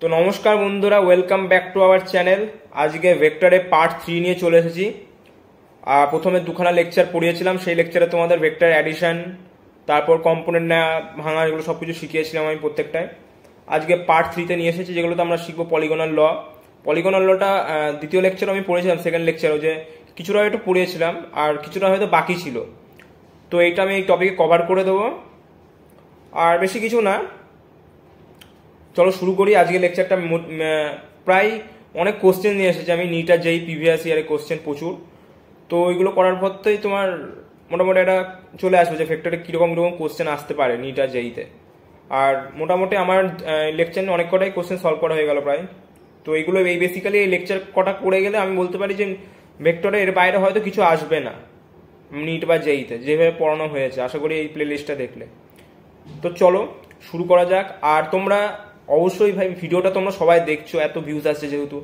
তো নমস্কার বন্ধুরা, welcome back to our channel. আজকে ভেক্টরে পার্ট 3 নিয়ে চলে এসেছি। প্রথমে দুখানা লেকচার পড়িয়েছিলাম, সেই লেকচারে তোমাদের ভেক্টর অ্যাডিশন, তারপর কম্পোনেন্ট নেওয়া ভাঙা, এগুলো সব কিছু শিখিয়েছিলাম আমি প্রত্যেকটায়। আজকে পার্ট 3তে নিয়ে এসেছি, যেগুলোতে আমরা শিখবো পলিগনাল ল। পলিগনাল লটা দ্বিতীয় লেকচার আমি পড়েছিলাম, সেকেন্ড লেকচারও যে কিছুটা একটু পড়িয়েছিলাম আর কিছুটা হয়তো বাকি ছিল। তো এইটা আমি এই টপিকে কভার করে দেবো, আর বেশি কিছু না। চলো শুরু করি আজকে লেকচারটা। প্রায় অনেক কোশ্চেন নিয়ে এসেছি আমি, নিট আর যেই প্রিভিয়াস ইয়ারে কোশ্চেন প্রচুর। তো ওইগুলো করার পরতেই তোমার মোটামুটি একটা চলে আসবে যে ভেক্টরে কীরকম কোশ্চেন আসতে পারে নিট আর যেইতে। আর মোটামুটি আমার লেকচার অনেক কটাই কোশ্চেন সলভ করা হয়ে গেল প্রায়। তো এইগুলো এই বেসিক্যালি এই লেকচার কটা করে গেলে আমি বলতে পারি যে ভেক্টরে এর বাইরে হয়তো কিছু আসবে না নিট বা যেইতে, যেভাবে পড়ানো হয়েছে। আশা করি এই প্লে লিস্টটা দেখলে। তো চলো শুরু করা যাক। আর তোমরা অবশ্যই ভাই ভিডিওটা তোমরা সবাই দেখছো, এত ভিউজ আসছে যেহেতু,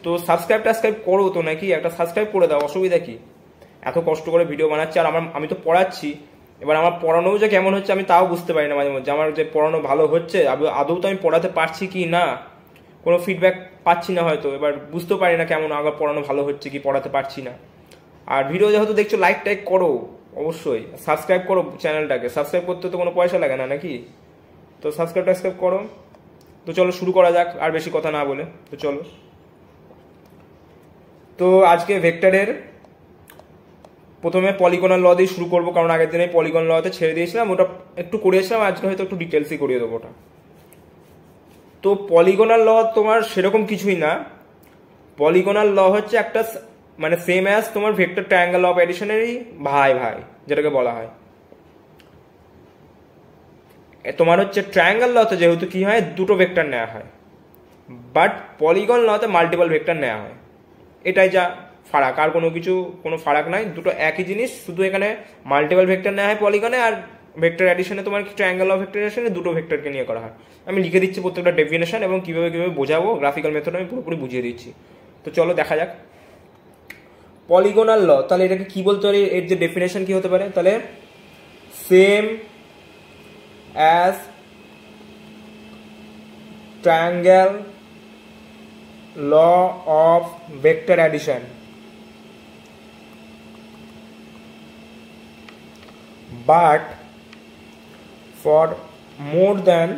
তো সাবস্ক্রাইব করো তো, নাকি একটা সাবস্ক্রাইব করে দাও, অসুবিধা কি? এত কষ্ট করে ভিডিও বানাচ্ছি আর আমি তো পড়াচ্ছি। এবার আমার পড়ানোও যে কেমন হচ্ছে আমি তাও বুঝতে পারি না মাঝে মধ্যে, আমার যে পড়ানো ভালো হচ্ছে আদৌ তো আমি পড়াতে পারছি কি না, কোনো ফিডব্যাক পাচ্ছি না হয়তো। এবার বুঝতেও পারি না কেমন আগে পড়ানো ভালো হচ্ছে কি পড়াতে পারছি না। আর ভিডিও যেহেতু দেখছো লাইক টাইক করো, অবশ্যই সাবস্ক্রাইব করো চ্যানেলটাকে। সাবস্ক্রাইব করতে তো কোনো পয়সা লাগে না নাকি? তো সাবস্ক্রাইব করো। তো চলো শুরু করা যাক আর বেশি কথা না বলে। তো চলো, তো আজকে ভেক্টরের প্রথমে পলিগনাল ল দিয়ে শুরু করবো, কারণ আগের দিনে পলিগন লতে ছেড়ে দিয়েছিলাম, ওটা একটু করিয়েছিলাম, আজকে হয়তো একটু ডিটেলসই করিয়ে দেবো ওটা। তো পলিগনাল ল তোমার সেরকম কিছুই না। পলিগনাল ল হচ্ছে একটা মানে সেম অ্যাজ তোমার ভেক্টর ট্রায়াঙ্গেল অফ এডিশনেরই ভাই যেটাকে বলা হয়। তোমার হচ্ছে ট্রায়াঙ্গেল লতে যেহেতু কি হয় দুটো ভেক্টর নেওয়া হয়, বাট পলিগন লতে মাল্টিপল ভেক্টর নেওয়া হয়। এটাই যা ফারাক, আর কোনো ফারাক নাই, দুটো একই জিনিস। শুধু এখানে মাল্টিপল ভেক্টর নেওয়া হয় পলিগনে, আর ভেক্টর অ্যাডিশনে তোমার ট্রায়াঙ্গেল অফ ভেক্টর অ্যাডিশনে দুটো ভেক্টরকে নিয়ে করা হয়। আমি লিখে দিচ্ছি প্রত্যেকটা ডেফিনেশন এবং কিভাবে বোঝাবো, গ্রাফিক্যাল মেথড আমি পুরোপুরি বুঝিয়ে দিচ্ছি। তো চলো দেখা যাক পলিগনাল ল। তাহলে এটাকে কি বলতে পারি, এর যে ডেফিনেশন কি হতে পারে, তাহলে same as triangle law of vector addition, but for more than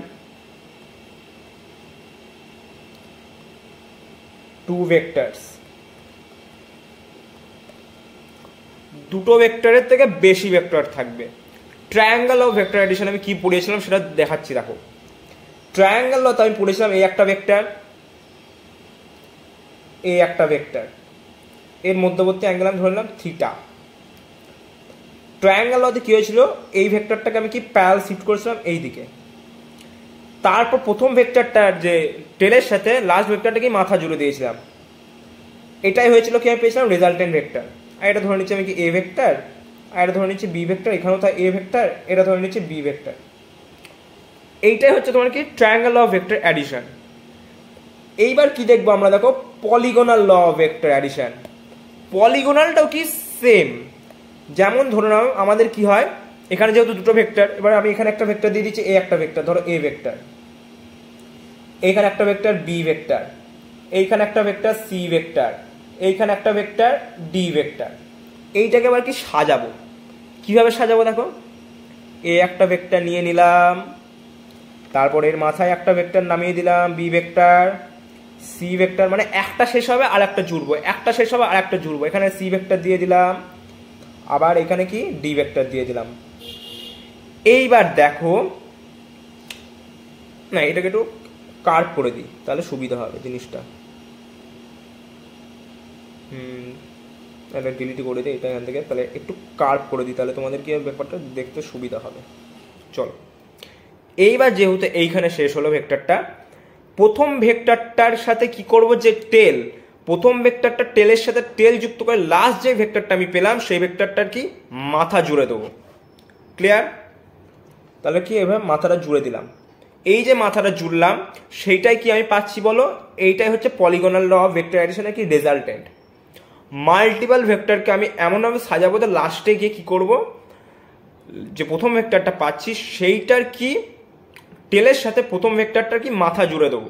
two vectors, দুটো ভেক্টরের থেকে বেশি ভেক্টর থাকবে। ট্রায়াঙ্গেল অফ ভেক্টর অ্যাডিশন আমি কি পড়িয়েছিলাম সেটা দেখাচ্ছি। দেখো, ট্রায়াঙ্গেল লতে আমি পড়েছিলাম এই একটা ভেক্টর, এই একটা ভেক্টর, এর মধ্যবর্তী অ্যাঙ্গেল আমি ধরলাম থিটা। ট্রায়াঙ্গেল লতে কি হয়েছিল, এই ভেক্টরটাকে আমি কি প্যারাল শিফট করেছিলাম এই দিকে। তারপর প্রথম ভেক্টরটার যে টেলের সাথে লাস্ট ভেক্টরটাকে মাথা জুড়ে দিয়েছিলাম। এটাই হয়েছিল কি, আমি পেয়েছিলাম রেজাল্টেন্ট ভেক্টর। আর এটা ধরে নিচ্ছি আমি কি এ ভেক্টর, আর এটা ধরে নিচ্ছি বি ভেক্টর, এখানেও তাই এ ভেক্টর, এটা ধরে নিচ্ছি বি ভেক্টর। এইটাই হচ্ছে তোমার কি ট্রায়াঙ্গেল অফ ভেক্টর অ্যাডিশন। এইবার কি দেখবো আমরা, দেখো polygonal law of vector addition. পলিগনালটাও কি সেম, যেমন ধরে নাও আমাদের কি হয়, এখানে যেহেতু দুটো ভেক্টর, এবার আমি এখানে একটা ভেক্টর দিয়ে দিচ্ছি, এ একটা ভেক্টর, ধরো এ ভেক্টর, এইখানে একটা ভেক্টর বি ভেক্টর, এইখানে একটা ভেক্টর সি ভেক্টর, এইখানে একটা ভেক্টর ডি ভেক্টর। এইটাকে আবার কি সাজাবো, কিভাবে সাজাবো দেখো, এ একটা ভেক্টর নিয়ে নিলাম, তারপর এর মাথায় একটা ভেক্টর নামিয়ে দিলাম বি ভেক্টর, সি ভেক্টর, মানে একটা শেষ হবে আর একটা জুড়বো, একটা শেষ হবে আর একটা জুড়বো। এখানে সি ভেক্টর দিয়ে দিলাম, আবার এখানে কি ডি ভেক্টর দিয়ে দিলাম। এইবার দেখো না, এটাকে একটু কার্ভ করে দিই তাহলে সুবিধা হবে জিনিসটা। এটা ডিলিট করে দিই এটা এখান থেকে, তাহলে একটু কার্ভ করে দিই, তাহলে তোমাদের কি ব্যাপারটা দেখতে সুবিধা হবে। চলো, এইবার যেহেতু এইখানে শেষ হলো ভেক্টরটা, প্রথম ভেক্টরটার সাথে কি করব, যে টেল, প্রথম ভেক্টরটা টেলের সাথে টেল যুক্ত করে লাস্ট যে ভেক্টরটা আমি পেলাম সেই ভেক্টরটার কি মাথা জুড়ে দেবো। ক্লিয়ার? তাহলে কি এভাবে মাথাটা জুড়ে দিলাম। এই যে মাথাটা জুড়লাম সেইটাই কি আমি পাচ্ছি বলো, এইটাই হচ্ছে পলিগনাল ল অফ ভেক্টর অ্যাডিশনের কি রেজাল্টেন্ট। মাল্টিপল ভেক্টরকে আমি এমনভাবে সাজাবো যে লাস্টে গিয়ে কি করব, যে প্রথম ভেক্টরটা পাচ্ছি সেইটার কি টেলের সাথে প্রথম ভেক্টরটার কি মাথা জুড়ে দেবো।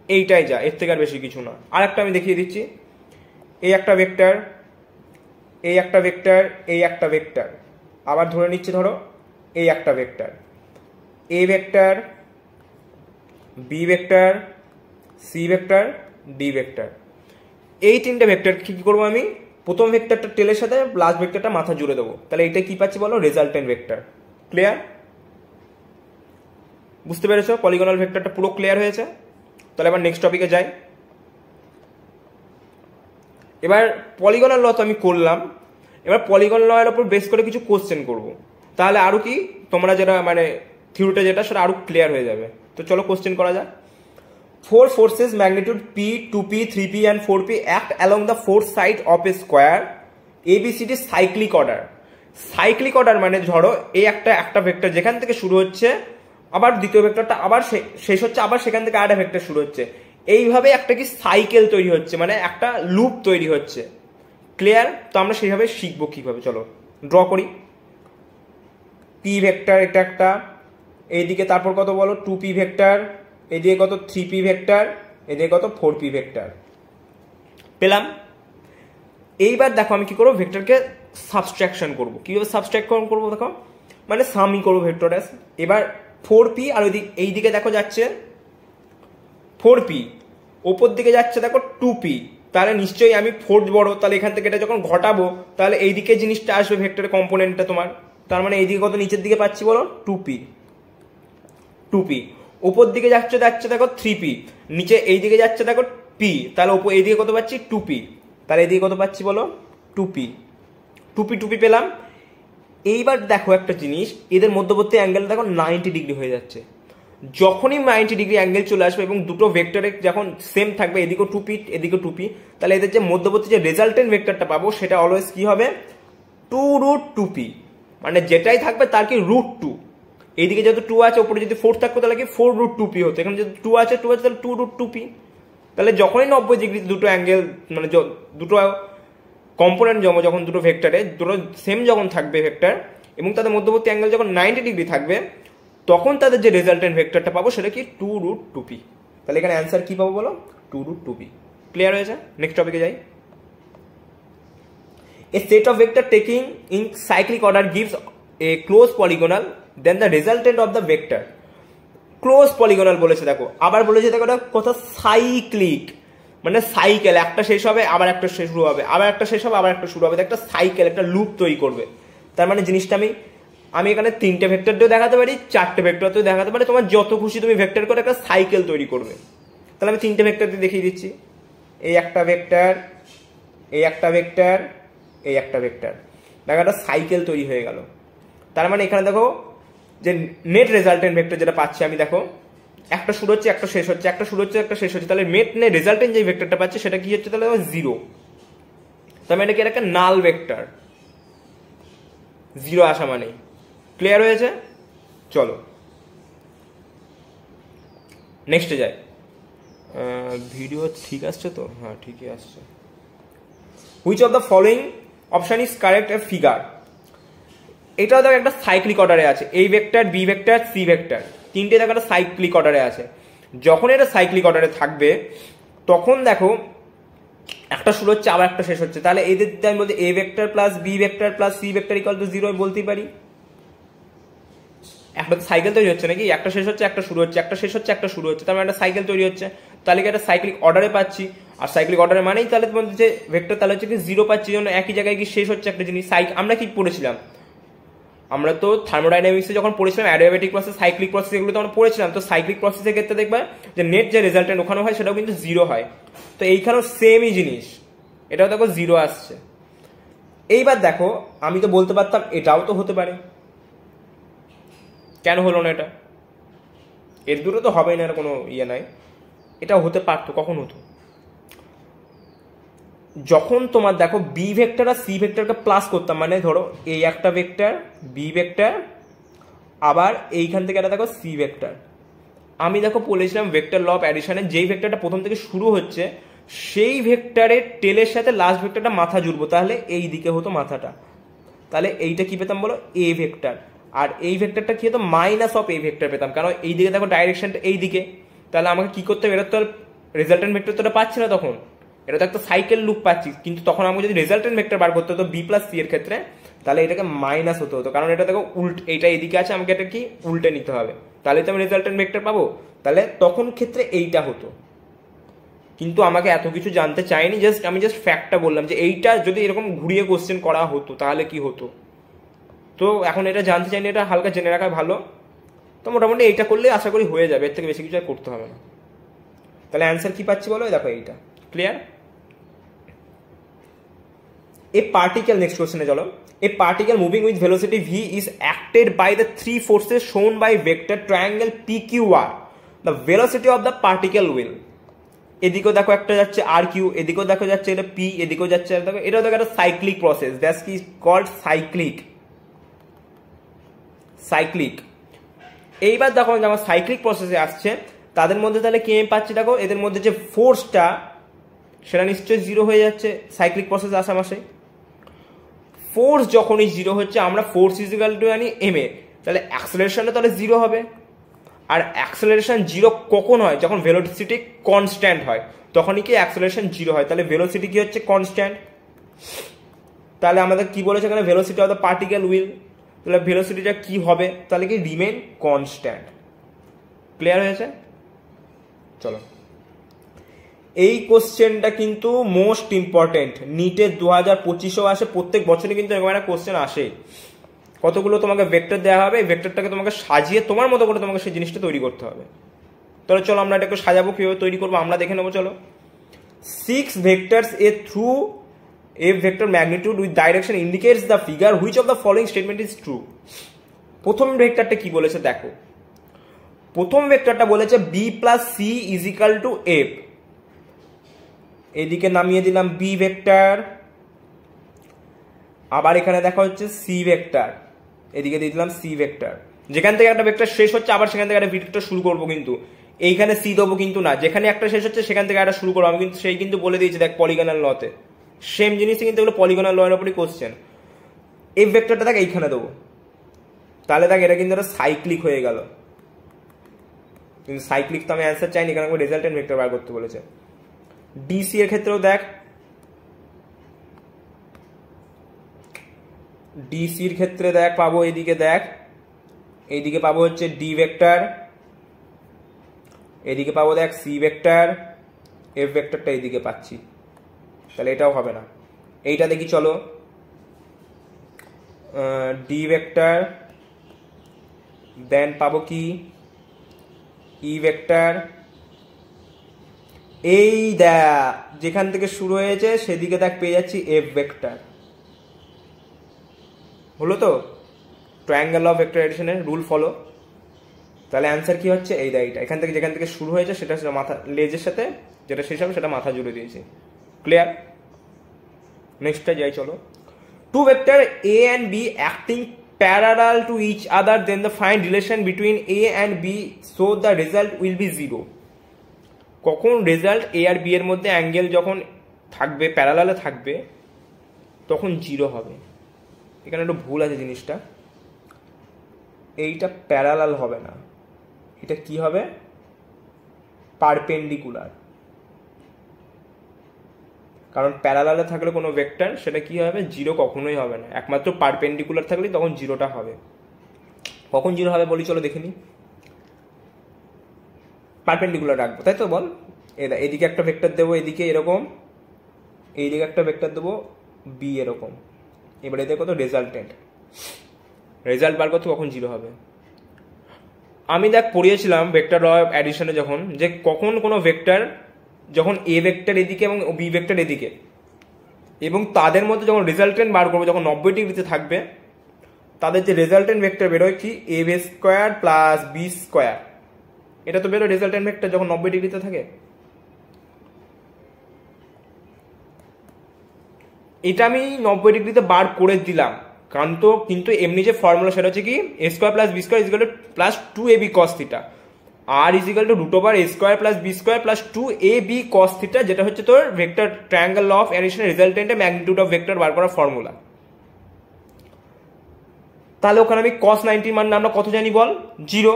এইটাই যা, এর থেকে আর বেশি কিছু না। আর একটা আমি দেখিয়ে দিচ্ছি, এই একটা ভেক্টর, এই একটা ভেক্টর, এই একটা ভেক্টর, আবার ধরে নিচ্ছে ধরো এই একটা vector, A vector, B vector, C vector, D vector. এই তিনটে ভেক্টর কি করবো আমি, প্রথম ভেক্টরটা টেলের সাথে লাস্ট ভেক্টরটা মাথা জুড়ে দেবো, তাহলে এটা কি পাচ্ছি বলো, রেজাল্টেন্ট ভেক্টর। ক্লিয়ার? বুঝতে পেরেছো? পলিগনাল ভেক্টরটা পুরো ক্লিয়ার হয়েছে। তাহলে এবার নেক্সট টপিকে যাই। এবার পলিগনাল ল তো আমি করলাম, এবার পলিগনাল ল এর উপর বেস করে কিছু কোশ্চেন করব, তাহলে আরো কি তোমরা যেটা মানে থিওরিটা যেটা সেটা আরো ক্লিয়ার হয়ে যাবে। তো চলো কোশ্চেন করা যাক। 4 forces magnitude P, 2P, 3P and 4P act along the four sides of a square ABCD cyclic order. Cyclic order মানে ধরো এই একটা ভেক্টর যেখান থেকে শুরু হচ্ছে, আবার দ্বিতীয় ভেক্টরটা আবার শেষ হচ্ছে, আবার সেখান থেকে আরেকটা ভেক্টর শুরু হচ্ছে, এইভাবে একটা কি সাইকেল তৈরি হচ্ছে, মানে একটা লুপ তৈরি হচ্ছে। ক্লিয়ার? তো আমরা সেইভাবে শিখবো কিভাবে, চলো ড্র করি। পি ভেক্টর এটা একটা, এইদিকে তারপর কত বলো 2P ভেক্টর, এদিকে কত 3P ভেক্টর, এদিকে কত 4P ভেক্টর পেলাম। এইবার দেখো আমি কি করবো, ভেক্টরকে সাবস্ট্রাকশন করবো। কিভাবে সাবস্ট্রাকশন করবো দেখো, মানে সামই করবো ভেক্টরের। এবার 4P আর এইদিকে দেখো যাচ্ছে 4P, ওপর দিকে যাচ্ছে দেখো 2P, তাহলে নিশ্চয়ই আমি 4 বড়, তাহলে এখান থেকে এটা যখন ঘটাবো তাহলে এইদিকে জিনিসটা আসবে ভেক্টরের কম্পোনেন্টটা তোমার, তার মানে এইদিকে কত নিচের দিকে পাচ্ছি বলো 2P, উপর দিকে যাচ্ছে দেখো 3P, নিচে এইদিকে যাচ্ছে দেখো P, তাহলে উপর এইদিকে কত পাচ্ছি 2P, তাহলে এইদিকে কত পাচ্ছি বলো 2P পেলাম। এইবার দেখো একটা জিনিস, এদের মধ্যবর্তী অ্যাঙ্গেল দেখো 90 ডিগ্রি হয়ে যাচ্ছে। যখনই 90 ডিগ্রি অ্যাঙ্গেল চলে আসবে এবং দুটো ভেক্টরে যখন সেম থাকবে, এদিকেও 2P এদিকেও 2P, তাহলে এদের যে মধ্যবর্তী যে রেজাল্টেন্ট ভেক্টরটা পাবো সেটা অলওয়েজ কি হবে 2√2P, মানে যেটাই থাকবে তার কি √2। এইদিকে যেহেতু 2 আছে, ওপরে যদি 4 থাকতো তাহলে কি 4√2P হতো, এখানে যদি 2 আছে তাহলে 2√2P। তাহলে যখনই 90 ডিগ্রি দুটো অ্যাঙ্গেল মানে দুটো কম্পোনেন্ট যখন দুটো ভেক্টরে দুটো সেম যখন থাকবে ভেক্টর এবং তাদের মধ্যবর্তী অ্যাঙ্গেল যখন 90 ডিগ্রি থাকবে, তখন তাদের যে রেজাল্টেন্ট ভেক্টরটা পাবো সেটা কি 2√2P। তাহলে এখানে অ্যান্সার কি পাবো বলো 2√2P। ক্লিয়ার হয়েছে? নেক্সট টপিকে যাই। A set of vector taking in cyclic order gives a closed polygonal, then the resultant of the vector. Close polygonal বলেছে দেখো, আবার বলেছে দেখো কথা সাইক্লিক, মানে সাইকেল, একটা শেষ হবে আবার একটা শেষ শুরু হবে, আবার একটা শেষ হবে আবার একটা শুরু হবে, একটা সাইকেল, একটা লুপ তৈরি করবে। তার মানে জিনিসটা আমি এখানে 3টে ভেক্টর দিয়েও দেখাতে পারি, 4টে ভেক্টর দিয়েও দেখাতে পারি, তোমার যত খুশি তুমি ভেক্টর করে একটা সাইকেল তৈরি করবে। তাহলে আমি 3টে ভেক্টর দিয়ে দেখিয়ে দিচ্ছি, এই একটা ভেক্টর, এই একটা ভেক্টর, এই একটা ভেক্টর, দেখো একটা সাইকেল তৈরি হয়ে গেল। তার মানে এখানে দেখো যে নেট রেজাল্টেন্ট ভেক্টর যেটা পাচ্ছি আমি, দেখো একটা শুরু হচ্ছে একটা শেষ হচ্ছে, একটা শুরু হচ্ছে একটা শেষ হচ্ছে, তাহলে নেট রেজাল্টেন্ট যে ভেক্টরটা পাচ্ছি সেটা কি হচ্ছে তাহলে 0। তার মানে এটা কি একটা নাল ভেক্টর, 0 আসা মানে। ক্লিয়ার হয়েছে? চলো নেক্সটে যাই। ভিডিও ঠিক আসছে তো? হ্যাঁ ঠিকই আসছে। Which of the following option is correct a figure. এটাও দেখো একটা সাইক্লিক অর্ডারে আছে, এই vector, B vector, C vector, তিনটে দেখো একটা সাইক্লিক অর্ডারে আছে। যখন এটা সাইক্লিক অর্ডারে থাকবে তখন দেখো একটা শুরু হচ্ছে আবার একটা শেষ হচ্ছে, তাহলে এদের আমি বলতে A vector plus B vector plus C vector equal to 0 বলতেই পারি। একটা সাইকেল তৈরি হচ্ছে নাকি, একটা শেষ হচ্ছে একটা শুরু হচ্ছে, একটা শেষ হচ্ছে একটা শুরু হচ্ছে, তার মানে একটা সাইকেল তৈরি হচ্ছে, তাহলে কি একটা সাইক্লিক অর্ডারে পাচ্ছি। আর সাইক্লিক অর্ডারে মানেই তাহলে তোমাদের যে ভেক্টর তাহলে হচ্ছে কি 0 পাচ্ছি, জন্য একই জায়গায় কি শেষ হচ্ছে একটা জিনিস। আমরা কি পড়েছিলাম, আমরা তো থার্মোডাইনামিক্সে যখন পড়েছিলাম অ্যাডিয়াবেটিক প্রসেস, সাইক্লিক প্রসেস, এগুলো তো আমরা পড়েছিলাম। তো সাইক্লিক প্রসেসের ক্ষেত্রে দেখবা যে নেট যে রেজাল্টেন্ট ওখানে হয় সেটাও কিন্তু 0 হয়। তো এইখানেও সেমই জিনিস, এটাও দেখো 0 আসছে। এইবার দেখো আমি তো বলতে পারতাম এটাও তো হতে পারে, কেন হলো না এটা? এর দুটো তো হবেই না, কোনো ইয়ে নাই, এটাও হতে পারতো। কখন হতো? যখন তোমার দেখো বি ভেক্টর আর সি ভেক্টরকে প্লাস করতাম, মানে ধরো এই একটা ভেক্টর বি ভেক্টর, আবার এইখান থেকে একটা দেখো সি ভেক্টর। আমি দেখো বলেছিলাম ভেক্টর ল অফ অ্যাডিশনে যেই ভেক্টরটা প্রথম থেকে শুরু হচ্ছে সেই ভেক্টরের টেলের সাথে লাস্ট ভেক্টরটা মাথা জুড়বো, তাহলে এই দিকে হতো মাথাটা, তাহলে এইটা কি পেতাম বলো এ ভেক্টর, আর এই ভেক্টরটা কি হতো মাইনাস অফ এ ভেক্টর পেতাম, কারণ এই দিকে দেখো ডাইরেকশনটা এই দিকে, তাহলে আমাকে কি করতে হবে, এটা তো রেজাল্টেন্ট ভেক্টর তো এটা পাচ্ছি না তখন, এটা তো একটা সাইকেল লুপ পাচ্ছি, কিন্তু তখন আমাকে যদি রেজাল্টেন্ট ভেক্টর বার করতে হতো বি প্লাস সি এর ক্ষেত্রে, তাহলে এটাকে মাইনাস হতে হতো, কারণ এটা দেখো এইটা এদিকে আছে, আমাকে এটা কি উল্টে নিতে হবে, তাহলে তো আমি রেজাল্টেন্ট ভেক্টর পাবো, তাহলে তখন ক্ষেত্রে এইটা হতো। কিন্তু আমাকে এত কিছু জানতে চাইনি, আমি জাস্ট ফ্যাক্টটা বললাম যে এইটা যদি এরকম ঘুরিয়ে কোশ্চেন করা হতো তাহলে কি হতো। তো এখন এটা জানতে চাইনি, এটা হালকা জেনে রাখা ভালো। তো মোটামুটি এইটা করলে আশা করি হয়ে যাবে, এর থেকে বেশি কিছু আর করতে হবে না। তাহলে অ্যান্সার কি পাচ্ছি বলো, দেখো এইটা ক্লিয়ার। এ পার্টিকেল, নেক্সট কোশ্চেনে চলো। A particle moving with velocity v is acted by the three forces shown by vector triangle P Q R. The velocity of the particle will, এদিকেও দেখো একটা যাচ্ছে আর কিউ, এদিকেও দেখো যাচ্ছে এটা পি, এদিকেও যাচ্ছে দেখো, এটাও দেখো একটা সাইক্লিক প্রসেস, দ্যাটস কি কল্ড সাইক্লিক। এইবার দেখো যখন সাইক্লিক প্রসেসে আসছে তাদের মধ্যে তাহলে কে পাচ্ছি, দেখো এদের মধ্যে যে ফোর্সটা সেটা নিশ্চয়ই জিরো হয়ে যাচ্ছে সাইক্লিক প্রসেসে আসা মাসে। ফোর্স যখনই জিরো হচ্ছে, আমরা ফোর্স ইজিক্যাল টু জানি এম এ, তাহলে অ্যাক্সেলারেশনটা তাহলে জিরো হবে। আর অ্যাক্সেলারেশন জিরো কখন হয়, যখন ভেলোসিটি কনস্ট্যান্ট হয়, তখনই কি অ্যাক্সেলারেশন জিরো হয়। তাহলে ভেলোসিটি কি হচ্ছে কনস্ট্যান্ট, তাহলে আমাদের কি বলেছে এখানে velocity of the particle will, তাহলে ভেলোসিটিটা কি হবে, তাহলে কি রিমেন কনস্ট্যান্ট। ক্লিয়ার হয়েছে? চলো, এই কোশ্চেনটা কিন্তু মোস্ট ইম্পর্টেন্ট, নিটের 2025-এও আসে, প্রত্যেক বছরই কিন্তু এরকম একটা কোশ্চেন আসে। কতগুলো তোমাকে ভেক্টর দেওয়া হবে, ভেক্টরটাকে তোমাকে সাজিয়ে তোমার মতো করে তোমাকে সেই জিনিসটা তৈরি করতে হবে। তাহলে চলো আমরা এটাকে সাজাবো, কিভাবে তৈরি করবো আমরা দেখে নেবো। চলো, 6 vectors A through A vector magnitude with direction indicates the figure which of the following statement is true. প্রথম ভেক্টরটা কি বলেছে দেখো, প্রথম ভেক্টরটা বলেছে B plus C is equal to F, এদিকে নামিয়ে দিলাম বি ভেক্টর, আবার এখানে দেখা হচ্ছে সি ভেক্টর, এদিকে দিয়ে দিলাম সি ভেক্টর। যেখান থেকে একটা ভেক্টর শেষ হচ্ছে আবার সেখান থেকে একটা ভেক্টর শুরু করবো, কিন্তু এইখানে সি দেবো কিন্তু না, যেখানে একটা শেষ হচ্ছে সেখান থেকে একটা শুরু করবো। আমি কিন্তু সেই কিন্তু বলে দিয়েছি দেখ পলিগনাল লতে, সেম জিনিসই কিন্তু এগুলো পলিগনাল লয়ের উপরই কোশ্চেন। এই ভেক্টরটা দেখ এইখানে দেবো, তাহলে দেখ এটা কিন্তু একটা সাইক্লিক হয়ে গেল, কিন্তু সাইক্লিক তো আমি অ্যান্সার চাইনি, এখানে রেজাল্টেন্ট ভেক্টর বার করতে বলেছে। ডিসি এর ক্ষেত্রেও দেখ, ডিসির ক্ষেত্রে দেখ পাবো, এদিকে দেখ এইদিকে পাবো হচ্ছে ডি ভেক্টর, এদিকে পাবো দেখ সি ভেক্টর, এফ ভেক্টরটা এদিকে পাচ্ছি, তাহলে এটাও হবে না। এইটা দেখি চলো, ডি ভেক্টর, দেন পাবো কি ই ভেক্টর, এই দেখ যেখান থেকে শুরু হয়েছে সেদিকে দেখ পেয়ে যাচ্ছি এফ ভেক্টর। হলো তো, ট্রায়াঙ্গেল অফ ভেক্টর এডিশনের রুল ফলো। তাহলে অ্যান্সার কি হচ্ছে, এই দেখ এখান থেকে যেখান থেকে শুরু হয়েছে সেটা মাথা লেজের সাথে যেটা শেষ হবে সেটা মাথা জুড়ে দিয়েছি। ক্লিয়ার? নেক্সটটা যাই চলো। Two vector A and B acting parallel to each other then the find relation between A and B so the result will be zero. কখন রেজাল্ট এ আর বি এর মধ্যে অ্যাঙ্গেল যখন থাকবে প্যারালালে থাকবে তখন জিরো হবে। এখানে একটু ভুল আছে জিনিসটা, এইটা প্যারালাল হবে না, এটা কি হবে পারপেন্ডিকুলার। কারণ প্যারালালে থাকলে কোনো ভেক্টর সেটা কি হবে জিরো কখনোই হবে না, একমাত্র পারপেন্ডিকুলার থাকলেই তখন জিরোটা হবে। কখন জিরো হবে বলি চলো দেখে নি। পারপেন্ডিকুলার রাখবো তাই তো বল, এদিকে একটা ভেক্টর দেবো এদিকে এরকম, এইদিকে একটা ভেক্টর দেবো বি এরকম। এবারে দেখো তো রেজাল্টেন্ট, রেজাল্ট বার করতে কখন জিরো হবে। আমি দেখ পড়িয়েছিলাম ভেক্টর ল অফ অ্যাডিশনে যখন, যে কখন কোনো ভেক্টর যখন এ ভেক্টর এদিকে এবং বি ভেক্টর এদিকে এবং তাদের মধ্যে যখন রেজাল্টেন্ট বার করবো যখন 90 ডিগ্রিতে থাকবে, তাদের যে রেজাল্টেন্ট ভেক্টর বেরোয় কি a square plus b square, এটা তো বেরোয় রেজাল্টেন্ট ভেক্টর যখন 90 ডিগ্রিতে থাকে। এটা আমি 90 ডিগ্রিতে বার করে দিলাম, কারণ তো কিন্তু এমনি যে ফর্মুলা সেটা হচ্ছে কি a square plus b square equal to plus 2ab cos theta, আর equal to root over a square plus b square plus 2ab cos theta, যেটা হচ্ছে তোর ভেক্টর ট্রায়াঙ্গেল ল অফ অ্যাডিশনের রেজাল্টেন্টে ম্যাগনিটিউড অফ ভেক্টর বার করার formula. তাহলে ওখানে আমি cos 90 মান আমরা কত জানি বল, জিরো।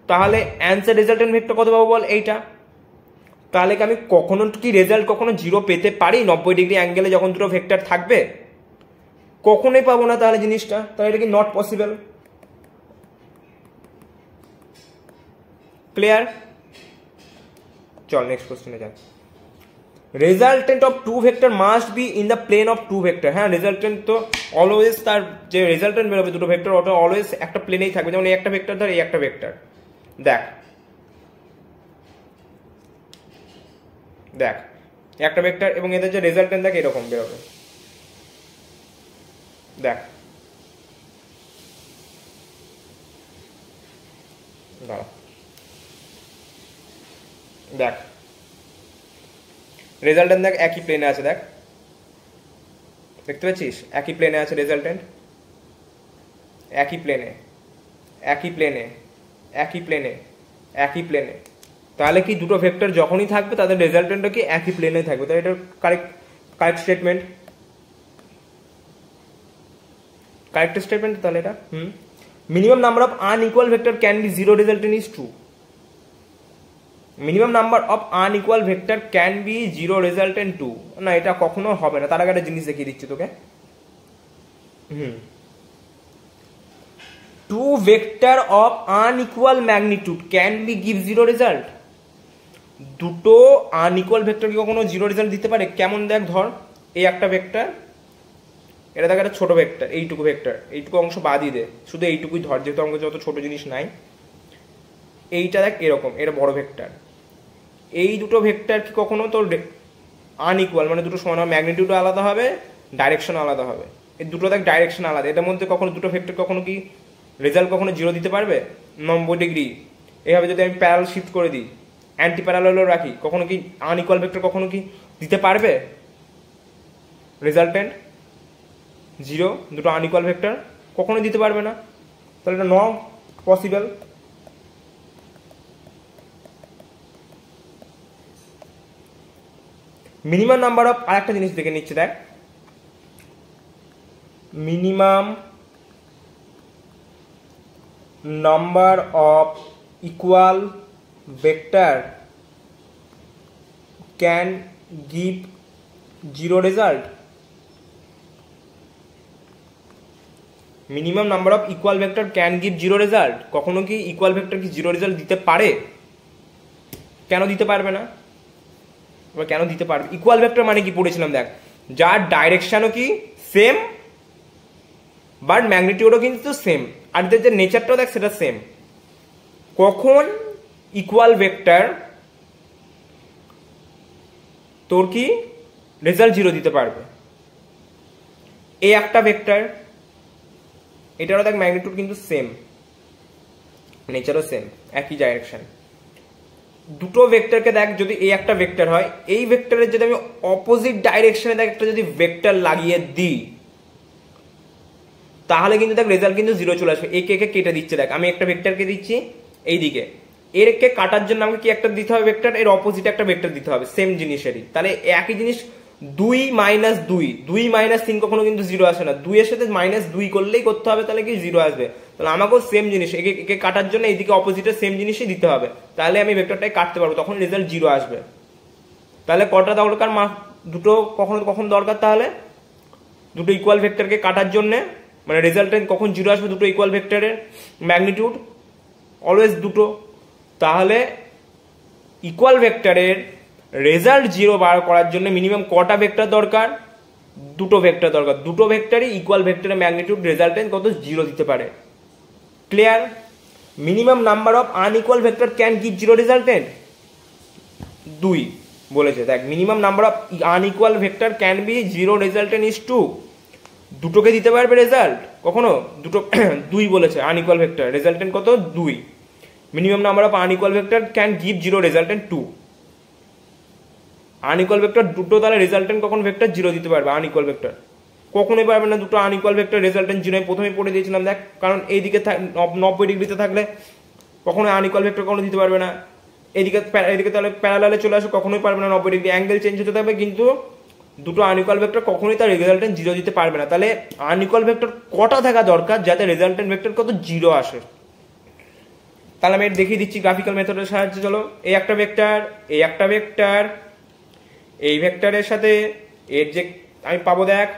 তাহলে অ্যান্সার রেজাল্টেন্ট ভেক্টর কত পাবো বল, এইটা তাহলে কি আমি কখনো কি রেজাল্ট কখনো জিরো পেতে পারি 90 ডিগ্রি অ্যাঙ্গেলে যখন দুটো ভেক্টর থাকবে? কখনোই পাবো না তাহলে জিনিসটা, তাহলে এটা কি নট পসিবল। ক্লিয়ার? চল নেক্সট কোশ্চেনে যাই। Resultant of two vector must be in the plane of two vector. হ্যাঁ, রেজাল্টেন্ট তো অলওয়েজ তার যে রেজাল্টেন্ট বেরোবে দুটো ভেক্টর ওটা অলওয়েজ একটা প্লেনেই থাকবে। যেমন এই একটা ভেক্টর ধর, এই একটা ভেক্টর, দেখ দেখ একটা ভেক্টর এবং এদের যে রেজাল্টেন্ট দেখ এরকম বেরোবে। দেখ দাঁড়া, দেখ রেজাল্টেন্ট দেখ একই প্লেনে আছে। দেখ, দেখতে পাচ্ছিস একই প্লেনে আছে রেজাল্টেন্ট, একই প্লেনে, একই প্লেনে, একই প্লেনে, একই প্লেনে। তাহলে কি দুটো ভেক্টর যখনই থাকবে তাদের রেজাল্টেন্টও কি একই প্লেনে থাকবে। তাহলে এটা কারেক্ট স্টেটমেন্ট, কারেক্ট স্টেটমেন্ট তাহলে এটা। Minimum number of unequal vector can be zero, resultant is true. Minimum number of unequal vector can be zero, resultant to. না, এটা কখনো হবে না। তার আগে একটা জিনিস দেখিয়ে দিচ্ছি তোকে। Two vector of unequal magnitude can be give zero result. দুটো আনইকুয়াল ভেক্টর কি কখনো জিরো রেজাল্ট দিতে পারে? কেমন? দেখ ধর এই একটা ভেক্টর, এটা দেখ একটা ছোট ভেক্টর, এইটুকু ভেক্টর, এইটুকু অংশ বাদই দে, শুধু এইটুকুই ধর, যেহেতু আমাকে যত ছোট জিনিস নাই। এইটা দেখ এরকম, এটা বড় ভেক্টর। এই দুটো ভেক্টর কি কখনো তোর আনইকুয়াল, মানে দুটো সমান ম্যাগনিটিউড আলাদা হবে, ডাইরেকশন আলাদা হবে। এই দুটো দেখ ডাইরেকশন আলাদা, এটার মধ্যে কখনো দুটো ভেক্টর কখনো কি রেজাল্ট কখনো জিরো দিতে পারবে? 90 ডিগ্রি এইভাবে যদি আমি প্যারাল শিফট করে দিই, অ্যান্টি প্যারালেলও রাখি, কখনো কি আনইকুয়াল ভেক্টর কখনো কি দিতে পারবে রেজাল্টেন্ট জিরো? দুটো আনইকুয়াল ভেক্টর কখনো দিতে পারবে না। তাহলে এটা not possible. Minimum number of, আরেকটা জিনিস দেখে নিচ্ছে, দেখ minimum number of equal vector can give zero result. Minimum number of equal vector can give zero result. কখনো কি ইকুয়াল ভেক্টর কি জিরো রেজাল্ট দিতে পারে? কেন দিতে পারবে না? কেন দিতে পারবে? ইকুয়াল ভেক্টর মানে কি পড়েছিলাম, দেখ যার ডাইরেকশনও কি সেম বাট ম্যাগনিটিউডও কিন্তু সেম, আর যে নেচারটাও দেখ সেটা সেম। কখন ইকুয়াল ভেক্টর তোর কি রেজাল্ট জিরো দিতে পারবে? এই একটা ভেক্টর, এটারও দেখ ম্যাগনিটিউড কিন্তু সেম, নেচারও সেম, একই ডাইরেকশন। দুটো ভেক্টরকে দেখ, যদি এই একটা ভেক্টর হয়, এই ভেক্টরের যদি আমি অপোজিট ডাইরেকশনে দেখ একটা যদি ভেক্টর লাগিয়ে দিই, তাহলে কিন্তু দেখ রেজাল্ট কিন্তু জিরো চলে আসবে। একে একে কেটে দিচ্ছে, দেখ আমি একটা ভেক্টরকে দিচ্ছি এইদিকে, এর কে কাটার জন্য আমাকে কি একটা দিতে হবে ভেক্টর, এর অপোজিটে একটা ভেক্টর দিতে হবে সেম জিনিসেরই। তাহলে একই জিনিস 2 - 2, 2 - 3 কখনো কিন্তু জিরো আসে না। 2 এর সাথে -2 করলেই করতে হবে, তাহলে কি জিরো আসবে। তাহলে আমাকেও সেম জিনিস একে কাটার জন্য এইদিকে অপোজিটে সেম জিনিসই দিতে হবে, তাহলে আমি ভেক্টরটাই কাটতে পারবো, তখন রেজাল্ট জিরো আসবে। তাহলে কটা দরকার? দুটো কখনো কখন দরকার? তাহলে দুটো ইকুয়াল ভেক্টরকে কাটার জন্য, মানে রেজাল্টেন্ট কখন জিরো আসবে? দুটো ইকুয়াল ভেক্টরের ম্যাগনিটিউড অলওয়েজ দুটো। তাহলে ইকুয়াল ভেক্টরের রেজাল্ট জিরো বার করার জন্য মিনিমাম কটা ভেক্টর দরকার? দুটো ভেক্টর দরকার। দুটো ভেক্টরই ইকুয়াল ভেক্টরের ম্যাগনিটিউড রেজাল্টেন্ট কত জিরো দিতে পারে। Clear? Minimum number of unequal vector can give zero resultant 2 বলেছে। দেখ minimum number of unequal vector can be zero resultant is 2। দুটোকে দিতে পারবে রেজাল্ট কখনো? দুটো 2 বলেছে আনইকুয়াল ভেক্টর, রেজাল্টেন্ট কত? 2। Minimum number of unequal vector can give zero resultant 2। Unequal vector দুটো, তাহলে রেজাল্টেন্ট কখন ভেক্টর জিরো দিতে পারবে? আনইকুয়াল ভেক্টর কখনোই পারবে না। দুটো আনইকুয়াল ভেক্টর রেজাল্টেন্ট জিরো, আমি প্রথমেই পড়ে দিয়েছিলাম। দেখ কারণ এইদিকে 90 ডিগ্রিতে থাকলে কখনো আনইকুয়াল ভেক্টর কখনো দিতে পারবে না। এদিকে তাহলে প্যারালালে চলে আসে, কখনোই পারবে না। 90 ডিগ্রি অ্যাঙ্গেল চেঞ্জ হতে থাকবে, কিন্তু দুটো আনইকুয়াল ভেক্টর কখনোই তার রেজাল্টেন্ট জিরো দিতে পারবে না। তাহলে আনইকুয়াল ভেক্টর কটা থাকা দরকার যাতে রেজাল্টেন্ট ভেক্টর কত জিরো আসে? তাহলে আমি এটা দেখিয়ে দিচ্ছি গ্রাফিক্যাল মেথডের সাহায্যে। চলো, এই একটা ভেক্টর, এই একটা ভেক্টর, এই ভেক্টরের সাথে এর যে আমি পাবো, দেখ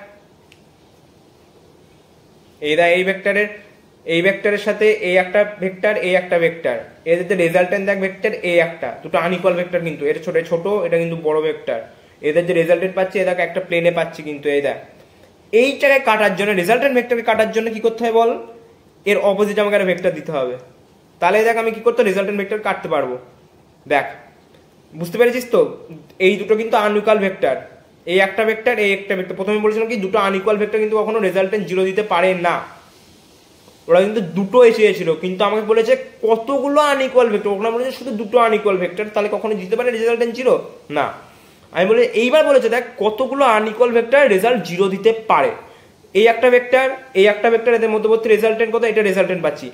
এই ভেক্টরের সাথে এই একটা ভেক্টর, এই একটা ভেক্টর, এদের যে রেজাল্টেন্ট দেখ ভেক্টর এই একটা, দুটো আনইকুয়াল ভেক্টর কিন্তু, এটা ছোট, এটা কিন্তু বড় ভেক্টর। এদের যে রেজাল্টেন্ট পাচ্ছি এ দেখ একটা প্লেনে পাচ্ছি কিন্তু, এই দেখ এইটাকে কাটার জন্য, রেজাল্টেন্ট ভেক্টরকে কাটার জন্য কি করতে হবে বল, এর অপোজিট আমাকে একটা ভেক্টর দিতে হবে। তাহলে দেখ আমি কি করতে রেজাল্টেন্ট ভেক্টর কাটতে পারবো। দেখ বুঝতে পেরেছিস তো, এই দুটো কিন্তু আনইকুয়াল ভেক্টর, এই একটা ভেক্টর, এই একটা ভেক্টর। প্রথমে বলেছিলাম কি দুটো আনইকুয়াল ভেক্টর কিন্তু কখনো রেজাল্টেন্ট 0 দিতে পারে না। ওরা কিন্তু দুটো এসেছিল, কিন্তু আমাকে বলেছে কতগুলো আনইকুয়াল ভেক্টর, ওখানে বলেছে শুধু দুটো আনইকুয়াল ভেক্টর, তাহলে কখনো দিতে পারে রেজাল্টেন্ট 0 না। আমি বলে এইবার বলেছে দেখ কতগুলো আনইকুয়াল ভেক্টর রেজাল্ট 0 দিতে পারে। এই একটা ভেক্টর, এই একটা ভেক্টর, এদের মধ্যবর্তী রেজাল্টেন্ট কত, এটা রেজাল্টেন্ট পাচ্ছি।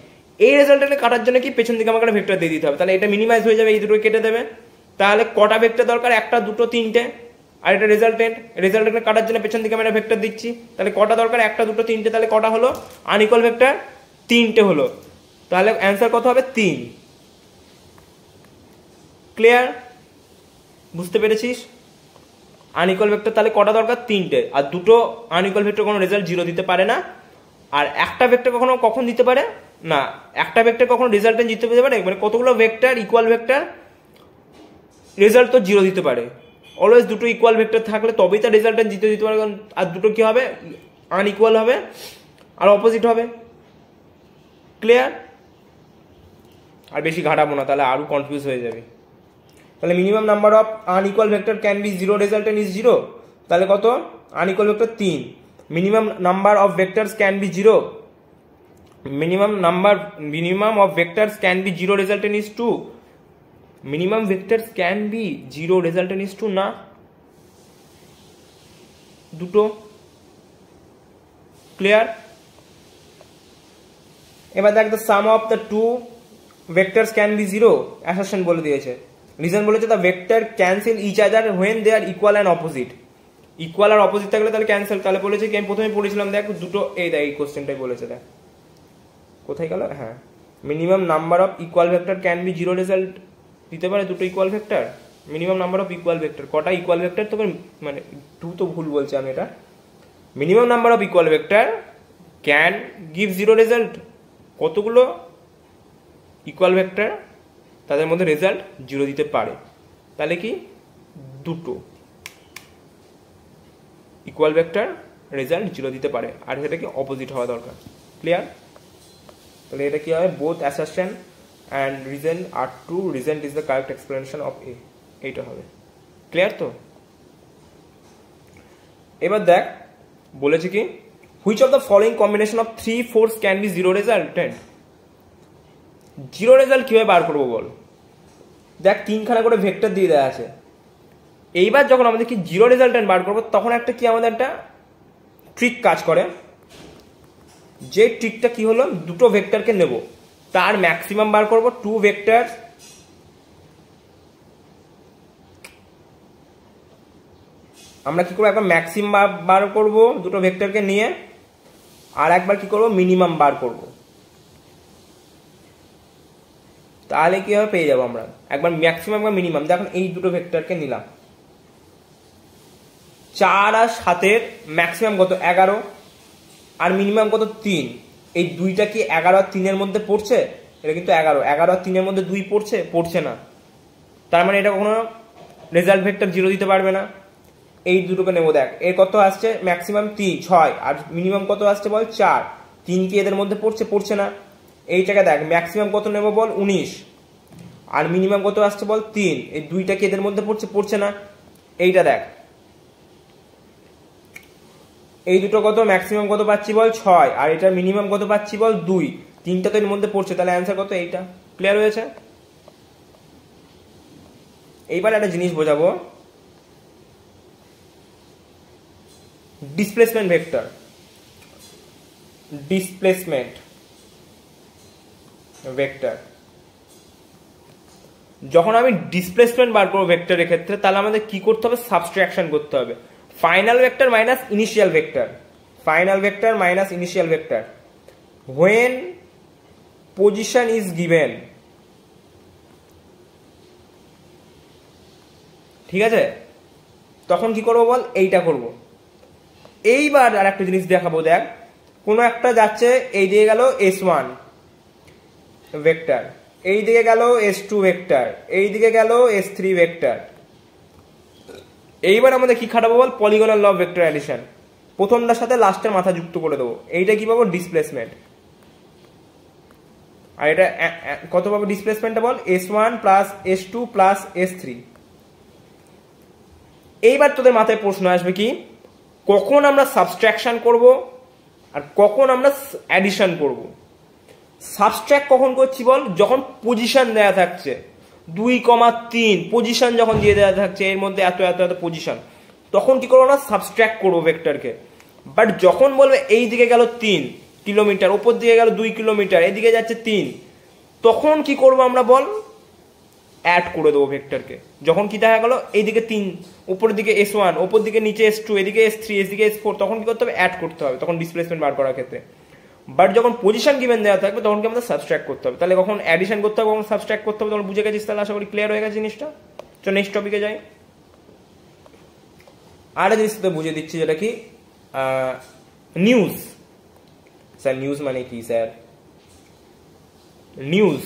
এই রেজাল্টেন্ট কাটার জন্য কি পেছন দিকে আমাকে একটা ভেক্টর দিয়ে দিতে হবে, তাহলে এটা মিনিমাইজ হয়ে যাবে, এই দুটো কেটে দেবে। তাহলে কটা ভেক্টর দরকার, একটা, দুটো, তিনটে। আর এটা রেজাল্টেন্ট কাটার জন্য পেছন দিকে আমি একটা ভেক্টর দিচ্ছি, তাহলে কটা দরকার, একটা, দুটো, তিনটে। তাহলে কটা হলো আনইকুয়াল ভেক্টর, তিনটে হলো। তাহলে অ্যান্সার কত হবে, 3। ক্লিয়ার? বুঝতে পেরেছিস? আনইকুয়াল ভেক্টর তাহলে কটা দরকার, তিনটে। আর দুটো আনইকুয়াল ভেক্টর কোনো রেজাল্ট 0 দিতে পারে না। আর একটা ভেক্টর কখন দিতে পারে না, একটা ভেক্টর কখনো রেজাল্টেন্ট দিতে পারে, মানে কতগুলো ভেক্টর ইকুয়াল ভেক্টর রেজাল্ট তো 0 দিতে পারে। অলওয়েজ দুটো ইকুয়াল ভেক্টর থাকলে তবেই তার রেজাল্টেন্ট দিতে পারে। আর দুটো কি হবে, আনইকুয়াল হবে আর অপোজিট হবে। ক্লিয়ার? আর বেশি ঘাটাবো না, তাহলে আরো কনফিউজ হয়ে যাবে। তাহলে minimum number of unequal vector can be 0, resultant is 0। তাহলে কত, unequal vector 3। Minimum number of vectors can be 0, minimum of vectors can be 0, resultant is 2. Minimum vectors can be 0, resultant is 2 না, দুটো। Clear? এবার দেখ the sum of the two vectors can be 0, assertion বলে দিয়েছে। Reason বলেছে the vector cancel each other when they are equal and opposite। Equal আর opposite থাকলে তাহলে ক্যান্সেল। তাহলে বলেছে কি, আমি প্রথমে পড়েছিলাম দেখ দুটো, এই দেখ এই কোশ্চেনটাই বলেছে, দেখ কোথায় গেল, হ্যাঁ, minimum number of equal vector can be 0, result দিতে পারে দুটো equal vector. Minimum number of equal vector, কটা ইকুয়াল ভেক্টর, তবে মানে 2 তো ভুল বলছি আমি, এটা minimum number of equal vector can give 0 result, কতগুলো ইকুয়াল ভেক্টর তাদের মধ্যে রেজাল্ট 0 দিতে পারে। তাহলে কি, দুটো ইকুয়াল ভেক্টর রেজাল্ট 0 দিতে পারে, আর সেটা কি অপোজিট হওয়া দরকার। ক্লিয়ার? তাহলে এটা কি হবে, both assertion and reason are true, reason is the correct explanation of A, এইটা হবে। ক্লিয়ার তো? এবার দেখ বলেছে কি, which of the following combination of 3 force can be 0 resultant. 0 result কিভাবে বার করবো বল। দেখ তিনখানা করে ভেক্টর দিয়ে দেওয়া আছে। এইবার যখন আমাদের কি 0 রেজাল্টেন্ট বার করবো, তখন একটা কি আমাদের একটা ট্রিক কাজ করে। যে ট্রিকটা কি হলো, দুটো ভেক্টরকে নেব, তার ম্যাক্সিমাম বার করব, 2 ভেক্টর আমরা কি করবো, একবার ম্যাক্সিমাম বার করব দুটো ভেক্টরকে নিয়ে, আর একবার কি করব, মিনিমাম বার করব। তাহলে কি হবে, পেয়ে যাবো আমরা একবার ম্যাক্সিমাম একবার মিনিমাম। দেখুন এই দুটো ভেক্টরকে নিলাম, 4 আর 7-এর ম্যাক্সিমাম কত, 11, আর মিনিমাম কত, 3। এই দুইটা কি 11 আর 3-এর মধ্যে পড়ছে, এটা কিন্তু 11 আর 3-এর মধ্যে 2 পড়ছে না। তার মানে এটা কখনো রেজাল্ট ভেক্টর 0 দিতে পারবে না। এই দুটোকে নেবো, দেখ এর কত আসছে ম্যাক্সিমাম 6, আর মিনিমাম কত আসছে বল 4। 3 কি এদের মধ্যে পড়ছে না। এইটাকে দেখ ম্যাক্সিমাম কত নেবো বল, 19, আর মিনিমাম কত আসছে বল 3। এই দুইটা কি এদের মধ্যে পড়ছে না। এইটা দেখ, এই দুটো কত ম্যাক্সিমাম কত পাচ্ছি বল 6, আর এটা মিনিমাম কত পাচ্ছি বল 2। তিনটা তো এর মধ্যে পড়ছে, তাহলে অ্যান্সার কত, এইটা। ক্লিয়ার হয়েছে? এইবার একটা জিনিস বোঝাবো, ডিসপ্লেসমেন্ট ভেক্টর। ডিসপ্লেসমেন্ট ভেক্টর, যখন আমি ডিসপ্লেসমেন্ট বার করবো ভেক্টরের ক্ষেত্রে, তাহলে আমাদের কি করতে হবে, সাবট্রাকশন করতে হবে। Final vector minus initial vector, final vector minus initial vector. when position is given, ঠিক আছে, তখন কি করবো বল, এইটা করব। এইবার আর একটা জিনিস দেখাবো, দেখ কোনো একটা যাচ্ছে এই দিকে গেল S1 ভেক্টর, এই দিকে গেল S2 ভেক্টর, এই দিকে গেল S3 ভেক্টর। এইবার আমাদের কি খাটাবো বল, polygonal law of vector addition. প্রথমটার সাথে লাস্টের মাথা যুক্ত করে দেবো, এইটা কি পাবো, ডিসপ্লেসমেন্ট। আর এটা কত পাবো ডিসপ্লেসমেন্টটা বল, S1 plus S2 plus S3। এইবার তোদের মাথায় প্রশ্ন আসবে কি, কখন আমরা সাবস্ট্রাকশন করব আর কখন আমরা অ্যাডিশন করব। সাবস্ট্রাক্ট কখন করছি বল, যখন পজিশন দেয়া থাকছে 2,3 পজিশন যখন দিয়ে দেওয়া থাকছে, এর মধ্যে এত এত এত পজিশন, তখন কি করবো না, সাবস্ট্রাক্ট করবো ভেক্টরকে। বাট যখন বলবে এই দিকে গেল 3 কিলোমিটার, ওপর দিকে গেল 2 কিলোমিটার, এদিকে যাচ্ছে 3, তখন কি করবো আমরা বল, অ্যাড করে দেবো ভেক্টরকে। যখন কি দেখা গেল এইদিকে 3, উপরের দিকে S1, ওপর দিকে নিচে S2, এদিকে S3, এদিকে S4, তখন কি করতে হবে, অ্যাড করতে হবে, তখন ডিসপ্লেসমেন্ট বার করার ক্ষেত্রে। বাট যখন পজিশন গিভেন দেওয়া থাকবে তখন কি আমাদের সাবস্ট্রাক্ট করতে হবে। তাহলে কখন অ্যাডিশন করতে হবে, কখন সাবস্ট্রাক্ট করতে হবে, তখন বুঝে গেছিস। তাহলে আশা করি ক্লিয়ার হয়ে গেছে জিনিসটা। চল নেক্সট টপিকে যাই। আর জিনিস তো বুঝে দিচ্ছি, যেটা কি নিউজ। স্যার নিউজ মানে কি স্যার? নিউজ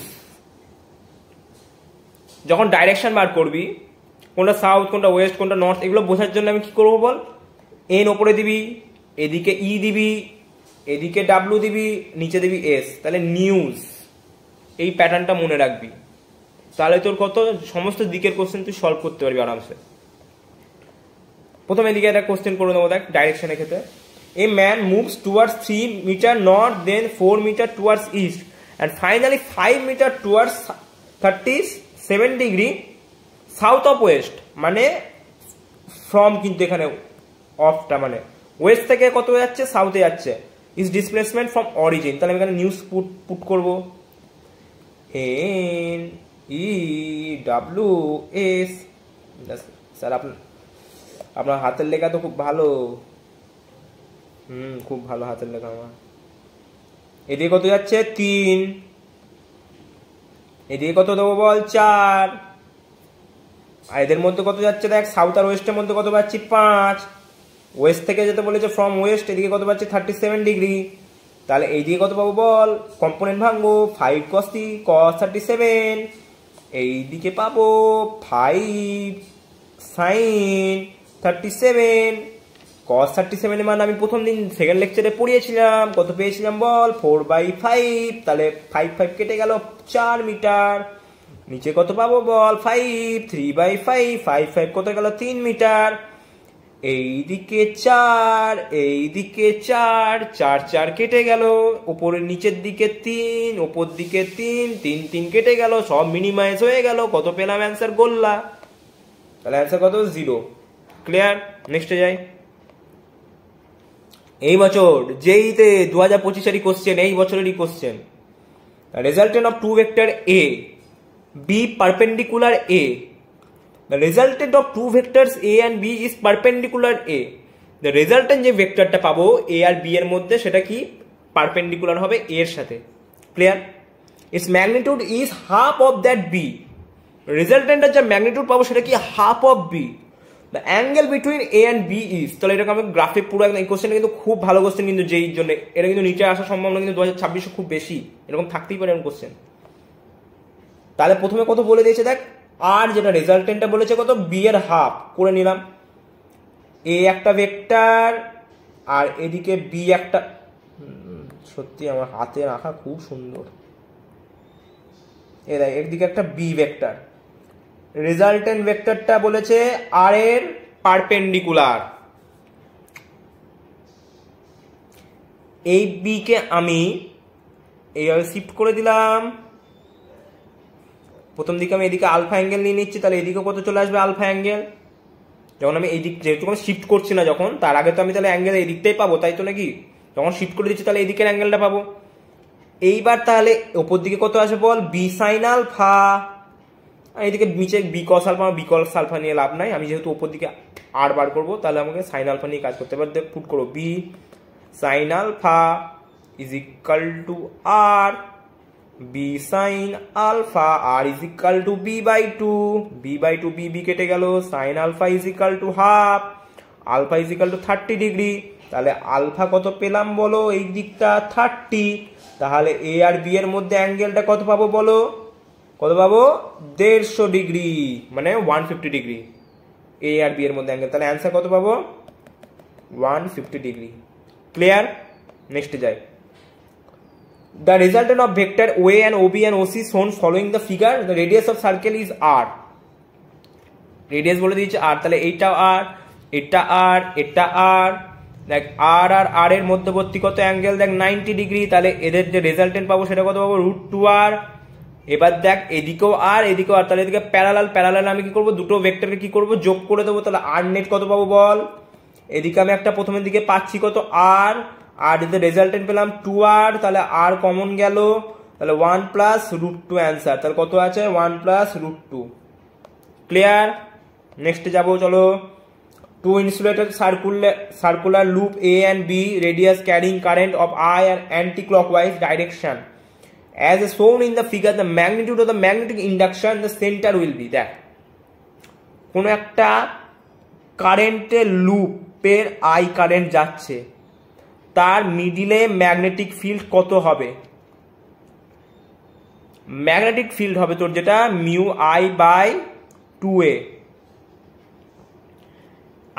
যখন ডাইরেকশন বার করবি, কোনটা সাউথ, কোনটা ওয়েস্ট, কোনটা নর্থ, এগুলো বোঝার জন্য আমি কি করবো বল, এন ওপরে দিবি, এদিকে ই দিবি, এদিকে ডাব্লু দিবি, নিচে দিবি এস। তাহলে নিউজ, এই প্যাটার্নটা মনে রাখবি, তাহলে তোর কত সমস্ত দিকের কোশ্চেন তুই সলভ করতে পারবি আরামসে। প্রথমে এদিকে একটা কোশ্চেন করে নেবো, দেখ ডাইরেকশনের ক্ষেত্রে। A man moves towards 3 metre north, then 4 metre towards east, and finally 5 metre towards 37 degree south of west. মানে ফ্রম, কিন্তু এখানে অফটা মানে ওয়েস্ট থেকে কত যাচ্ছে, সাউথে যাচ্ছে। Is displacement from origin. তাহলে আমি এখানে নিউজ পুট করবো, NEWS। স্যার আপনার হাতের লেখা তো খুব ভালো, খুব ভালো হাতের লেখা আমার। এদিকে কত যাচ্ছে 3, এদিকে কত দেবো বল 4, আর এদের মধ্যে কত যাচ্ছে দেখ, সাউথ আর ওয়েস্টের মধ্যে কত পাচ্ছি 5। ওয়েস্ট থেকে যেতে বলেছে ফ্রম ওয়েস্ট, এদিকে কত পাচ্ছি 37 ডিগ্রি। তাহলে এইদিকে কত পাবো বল, কম্পোনেন্ট ভাঙবো, 5 cos 37, এইদিকে পাবো 5 sin 37। cos 37 এর মান আমি প্রথম দিন সেকেন্ড লেকচারে পড়িয়েছিলাম, কত পেয়েছিলাম বল, 4/5। তাহলে 5 কেটে গেল 4 মিটার। নিচে কত পাবো বল, 5, 3/5, 5 কত গেল 3 মিটার। এইদিকে 4, এইদিকে 4, 4 কেটে গেল, উপরের নিচের দিকে 3, উপর দিকে 3, 3 কেটে গেল, সব মিনিমাইজ হয়ে গেল, কত পেলাম অ্যান্সার, গোল্লা। তাহলে অ্যান্সার কত, 0। ক্লিয়ার? নেক্সটে যাই। এই বছর যেইতে 2025-এরই কোশ্চেন, এই বছরেরই question. Resultant of two vector A, B perpendicular A. The resultant of two vectors A and B is perpendicular A. The resultant যে ভেক্টরটা পাবো A আর B এর মধ্যে, সেটা কি পারপেন্ডিকুলার হবে A এর সাথে। Clear? Its magnitude is half of that B. রেজাল্টেন্টের যে ম্যাগনিটিউড পাবো সেটা কি half of B. The angle between A and B is, তাহলে এটাকে আমি গ্রাফে পুরো একদম, এই কোশ্চেনটা কিন্তু খুব ভালো কোশ্চেন কিন্তু, যেই জন্য এটা কিন্তু নিচে আসার সম্ভাবনা কিন্তু 2026 খুব বেশি, এরকম থাকতেই পারে এরকম কোশ্চেন। তাহলে প্রথমে কত বলে দিয়েছে দেখ, আর যেটা রেজাল্টেন্টটা বলেছে কত, B এর হাফ করে নিলাম। A একটা ভেক্টর আর এদিকে B একটা, সত্যি আমার হাতে রাখা খুব সুন্দর। এ দেখ একদিকে একটা B ভেক্টর, রেজাল্টেন্ট ভেক্টরটা বলেছে আর এর পারপেন্ডিকুলার। এই B কে আমি এইভাবে শিফট করে দিলাম। প্রথম দিকে আমি এদিকে আলফা অ্যাঙ্গেল নিয়ে নিচ্ছি, তাহলে এদিকে কত চলে আসবে আলফা অ্যাঙ্গেল। যখন আমি এই দিক, যেহেতু আমি শিফট করছি না যখন, তার আগে তো আমি তাহলে অ্যাঙ্গেল এই দিকটাই পাবো, তাই তো নাকি? যখন শিফট করে দিচ্ছি তাহলে এই দিকের অ্যাঙ্গেলটা পাবো। এইবার তাহলে ওপর দিকে কত আসবে বল, বি সাইন আলফা। আর এইদিকে নিচে B cos alpha, B cos alpha নিয়ে লাভ নাই, আমি যেহেতু ওপর দিকে আর বার করবো, তাহলে আমাকে সাইন আলফা নিয়ে কাজ করতে পারবে। পুট করবো B sine alpha is equal to R, B sine alpha R is equal to B by two, B by two B B কেটে গেল, sine alpha is equal to half, alpha is equal to 30 degree. তাহলে alpha কত পেলাম বলো, এই দিকটা 30, তাহলে এ আর বি এর মধ্যে অ্যাঙ্গেলটা কত পাবো বলো, কত পাবো 150 ডিগ্রি, মানে 150 ডিগ্রি এ আর বি এর মধ্যে অ্যাঙ্গেল। তাহলে অ্যান্সার কত পাবো 150 ডিগ্রি। ক্লিয়ার? নেক্সট যাই। The resultant of vector OA and OB and OC shown following the figure. The radius of circle is r. Radius বলে দিয়েছে r, তাহলে এইটা r, এটা r, এটা r, দেখ r আর r এর মধ্যবর্তী কত অ্যাঙ্গেল, দেখ 90 ডিগ্রি। তাহলে এদের যে রেজাল্টেন্ট পাবো সেটা কত পাবো, √2r। এবার দেখ এদিকেও r এদিকেও r, তাহলে এদিকে প্যারালাল আমি কি করব, দুটো ভেক্টরকে কি করব, যোগ করে দেবো। তাহলে r নেট কত পাবো বল, এদিকে আমি একটা প্রথমের দিকে পাচ্ছি কত r, আর এতে রেজাল্টেন্ট পেলাম 2r, তাহলে r কমন গেল, তাহলে 1 প্লাস √2 অ্যান্সার। তাহলে কত আছে 1 প্লাস √2। ক্লিয়ার? নেক্সট যাবো, চলো। Two insulated circular loop A and B, radius carrying current of I and anti-clockwise direction. As shown in the figure, the magnitude of the magnetic induction, the center will be that. কোন একটা কারেন্টের লুপের I current যাচ্ছে, তার মিডিলে magnetic field কত হবে, magnetic field হবে তোর যেটা মিউ আই বাই 2a,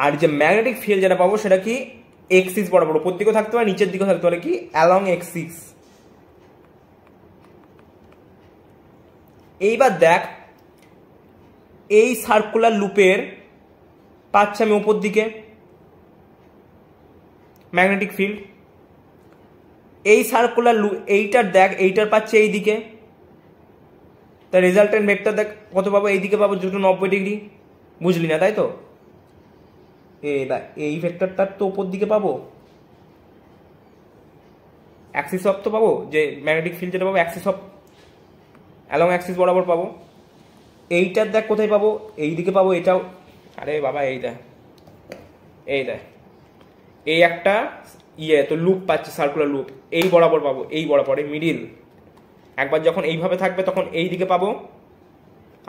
আর যে ম্যাগনেটিক ফিল্ড যেটা পাবো সেটা কি এক্সিস বরাবর, উপর দিকেও থাকতে পারে নিচের দিকেও থাকতে পারে, কি অ্যালং এক্সিস। এইবার দেখ এই সার্কুলার লুপের পাচ্ছি আমি উপর দিকে ম্যাগনেটিক ফিল্ড, এই সার্কুলার লুপ এইটার দেখ এইটার পাচ্ছে এই দিকে, তার রেজাল্টেন্ট ভেক্টর দেখ কত পাবো, এই দিকে পাবো দুটো 90 ডিগ্রি। বুঝলি না তাই তো, এই ভেক্টরটার তো উপর দিকে পাবো, অ্যাক্সিস অফ তো পাবো, যে ম্যাগনেটিক ফিল্ড যেটা পাবো অ্যাক্সিস অফ অ্যালং অ্যাক্সিস বরাবর পাবো। এইটার দেখ কোথায় পাবো, এই দিকে পাবো, এটাও আরে বাবা এই দেখ এই একটা তো লুপ পাচ্ছি সার্কুলার লুপ, এই বরাবর পাবো, এই বরাবর এই মিডিল। একবার যখন এইভাবে থাকবে তখন এই দিকে পাবো,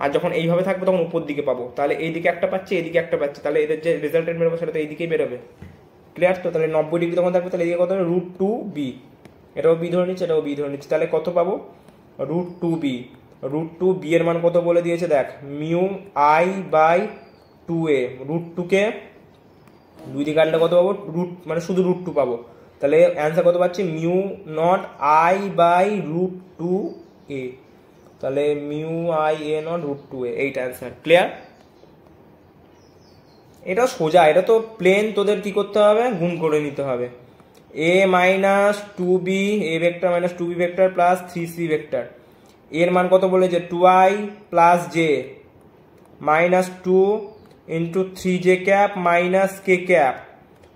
আর যখন এইভাবে থাকবে তখন উপর দিকে পাবো। তাহলে এই দিকে একটা পাচ্ছি, এইদিকে একটা পাচ্ছি, তাহলে এদের যে রেজাল্টেন্ট বেরোবে সেটা তো এইদিকেই বেরোবে। ক্লিয়ার তো? তাহলে 90 ডিগ্রি তখন থাকবে, তাহলে এদিকে কত হবে √2b, এটাও বি ধরে নিচ্ছে, এটাও বি ধরে নিচ্ছে, তাহলে কত পাবো √2b। √2b এর মান কত বলে দিয়েছে দেখ, মিউ আই বাই 2a, √2 কে দুই দিকে কাটলে কত পাবো, মানে শুধু √2 পাবো। তাহলে অ্যান্সার কত পাচ্ছি, mu not I by √2a, তাহলে mu I A not √2a, এইটা অ্যান্সার। ক্লিয়ার? এটা সোজা, এটা তো প্লেন, তোদের কি করতে হবে, গুণ করে নিতে হবে। a minus 2b, a vector minus 2b vector plus 3c vector, এর মান কত বলেছে 2i plus j minus 2 into 3j cap minus k cap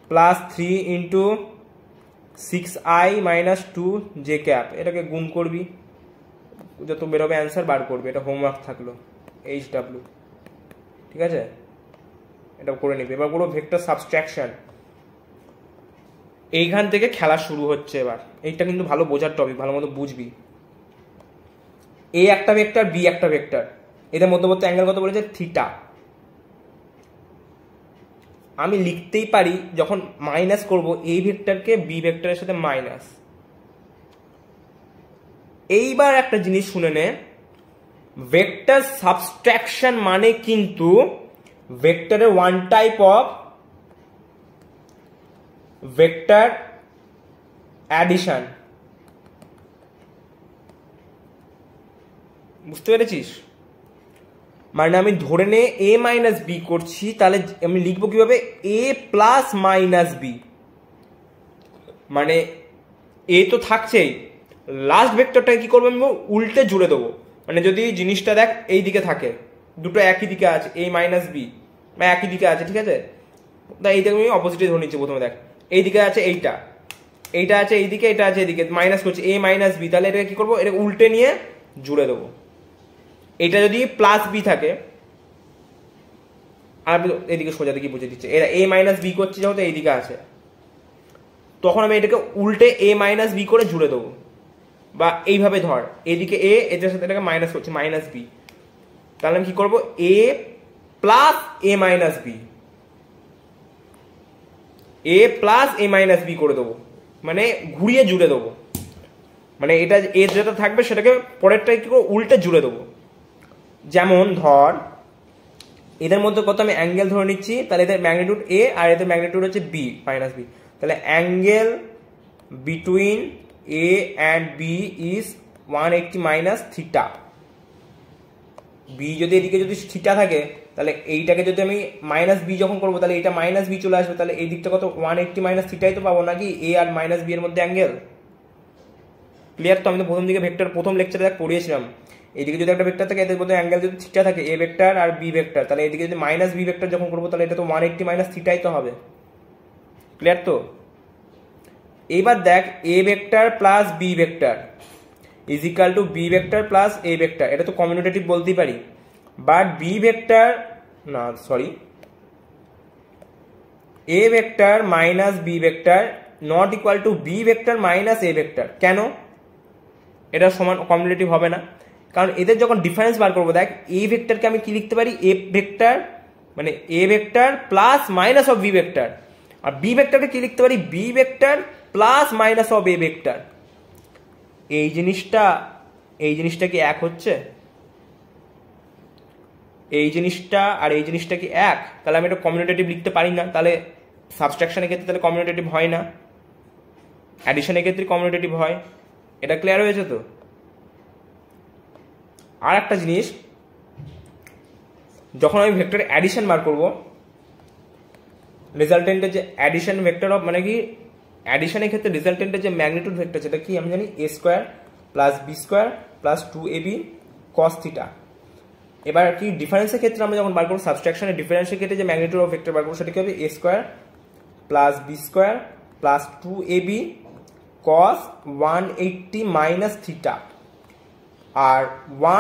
plus 3 into 6i minus 2j cap, এটাকে গুণ করবি, যত বেরোবে অ্যান্সার বার করবে। এটা হোমওয়ার্ক থাকলো, HW। ঠিক আছে, এটা করে নিবি। এবার পুরো ভেক্টর সাবস্ট্রাকশন, এইখান থেকে খেলা শুরু হচ্ছে। এবার এইটা কিন্তু ভালো বোঝার টপিক, ভালো মতো বুঝবি। এ একটা ভেক্টর, বি একটা ভেক্টর, এদের মধ্যবর্তী অ্যাঙ্গেল কত বলেছে, থিটা। আমি লিখতেই পারি যখন মাইনাস করব এই ভেক্টরকে বি ভেক্টরের সাথে মাইনাস। এইবার একটা জিনিস শুনে নে, ভেক্টর সাবস্ট্রাকশন মানে কিন্তু ভেক্টরের one type of vector addition. বুঝতে পেরেছিস? মানে আমি ধরে নে এ মাইনাস বি করছি, তাহলে আমি লিখবো কিভাবে, এ প্লাস মাইনাস বি, মানে এ তো থাকছেই, লাস্ট ভেক্টরটাকে কি করবো আমি উল্টে জুড়ে দেবো। মানে যদি জিনিসটা দেখ এই দিকে থাকে, দুটো একই দিকে আছে, এ মাইনাস বি বা একই দিকে আছে, ঠিক আছে, তাই এইটাকে আমি অপোজিটে ধরে নিচ্ছি। প্রথমে দেখ এই দিকে আছে এইটা, এইটা আছে এইদিকে, এটা আছে এইদিকে, মাইনাস করছি এ মাইনাস বি, তাহলে এটাকে কি করবো, এটা উল্টে নিয়ে জুড়ে দেবো। এটা যদি প্লাস বি থাকে, আর এদিকে সোজা দিকে বুঝে দিচ্ছে, এরা এ মাইনাস বি করছে যেহেতু এইদিকে আছে, তখন আমি এটাকে উল্টে এ মাইনাস বি করে জুড়ে দেবো, বা এইভাবে ধর, এদিকে এ, এটার সাথে এটাকে মাইনাস করছে, মাইনাস বি, তাহলে আমি কি করবো, এ প্লাস এ মাইনাস বি, এ প্লাস এ মাইনাস বি করে দেবো, মানে ঘুরিয়ে জুড়ে দেবো, মানে এটা এ যেটা থাকবে সেটাকে পরেরটাই কি করবো, উল্টে জুড়ে দেবো। যেমন ধর এদের মধ্যে কত আমি অ্যাঙ্গেল ধরে নিচ্ছি, তাহলে এদের ম্যাগনিটিউড এ আর এদের ম্যাগনিটিউড হচ্ছে বি মাইনাস বি, তাহলে angle between A and B is 180 minus theta. B যদি এদিকে যদি থিটা থাকে, তাহলে এইটাকে যদি আমি মাইনাস বি যখন করবো, তাহলে এটা মাইনাস বি চলে আসবে, তাহলে এই দিকটা কত 180 মাইনাস থিটাই তো পাবো নাকি, এ আর মাইনাস বি এর মধ্যে অ্যাঙ্গেল। ক্লিয়ার? তো আমি তো প্রথম দিকে ভেক্টর প্রথম লেকচারে পড়িয়েছিলাম, এইদিকে যদি একটা ভেক্টর থাকে এদের মধ্যে অ্যাঙ্গেল যদি থিটা থাকে, এ ভেক্টর আর বি ভেক্টর, তাহলে এদিকে যদি মাইনাস বি ভেক্টর যখন করবো, তাহলে এটা তো 180 মাইনাস থিটাই তো হবে। ক্লিয়ার? তো এইবার দেখ, A vector plus B vector is equal to B vector plus A vector, এটা তো কমিউটেটিভ বলতেই পারি, বাট বি ভেক্টর না sorry A vector minus B vector not equal to B vector minus A vector. কেন এটা সমান commutative হবে না? কারণ এদের যখন ডিফারেন্স বার করবো, দেখ এ ভেক্টরকে আমি কি লিখতে পারি, এ ভেক্টর মানে A vector plus minus of B vector, আর বি ভেক্টরকে কি লিখতে পারি, B vector plus minus of A vector. এই জিনিসটা কি এক হচ্ছে? এই জিনিসটা আর এই জিনিসটা কি এক? তাহলে আমি এটা কমিউটেটিভ লিখতে পারি না, তাহলে সাবস্ট্রাকশনের ক্ষেত্রে তাহলে কমিউটেটিভ হয় না, অ্যাডিশনের ক্ষেত্রে কমিউটেটিভ হয়। এটা ক্লিয়ার হয়েছে তো? আর একটা জিনিস, যখন আমি ভেক্টর অ্যাডিশন বার করব, রেজাল্টেন্টের যে অ্যাডিশন ভেক্টর অফ মানে কি, অ্যাডিশনের ক্ষেত্রে রেজাল্টেন্টের যে ম্যাগনিটিউড ভেক্টর, সেটা কি আমি জানি, a square plus b square plus 2ab cos theta. এবার কি ডিফারেন্সের ক্ষেত্রে আমরা যখন বার করবো, সাবস্ট্রাকশনের ডিফারেন্সের ক্ষেত্রে যে ম্যাগনিটিউড অফ ভেক্টর বার করবো, সেটা কি হবে, a square plus b square plus 2ab cos 180 minus theta, আর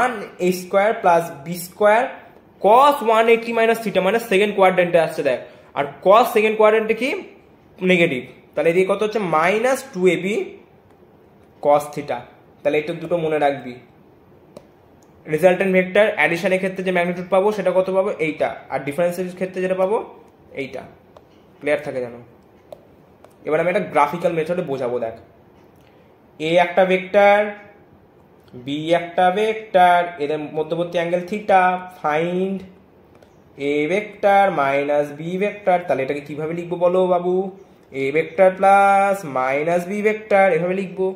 1a square plus b square cos 180 minus theta, মানে সেকেন্ড কোয়াড্রেন্টে আসছে দেখ, আর কস সেকেন্ড কোয়াড্রেন্টে কি নেগেটিভ, তাহলে এদিকে কত হচ্ছে, মাইনাস 2ab কস থিটা। তাহলে এটা দুটো মনে রাখবি। রেজাল্টেন্ট ভেক্টর অ্যাডিশনের ক্ষেত্রে যে ম্যাগনিটিউড পাবো সেটা কত পাবো, এইটা, আর ডিফারেন্সের ক্ষেত্রে যেটা পাবো এইটা। ক্লিয়ার থাকে জানো? এবার আমি একটা গ্রাফিক্যাল মেথডে বোঝাবো। দেখ, এ একটা ভেক্টর, বি একটা ভেক্টর, এদের মধ্যবর্তী angle theta, find A vector minus B vector. তাহলে এটাকে কিভাবে লিখবো বলো বাবু, A vector plus minus B vector, এভাবে লিখবো,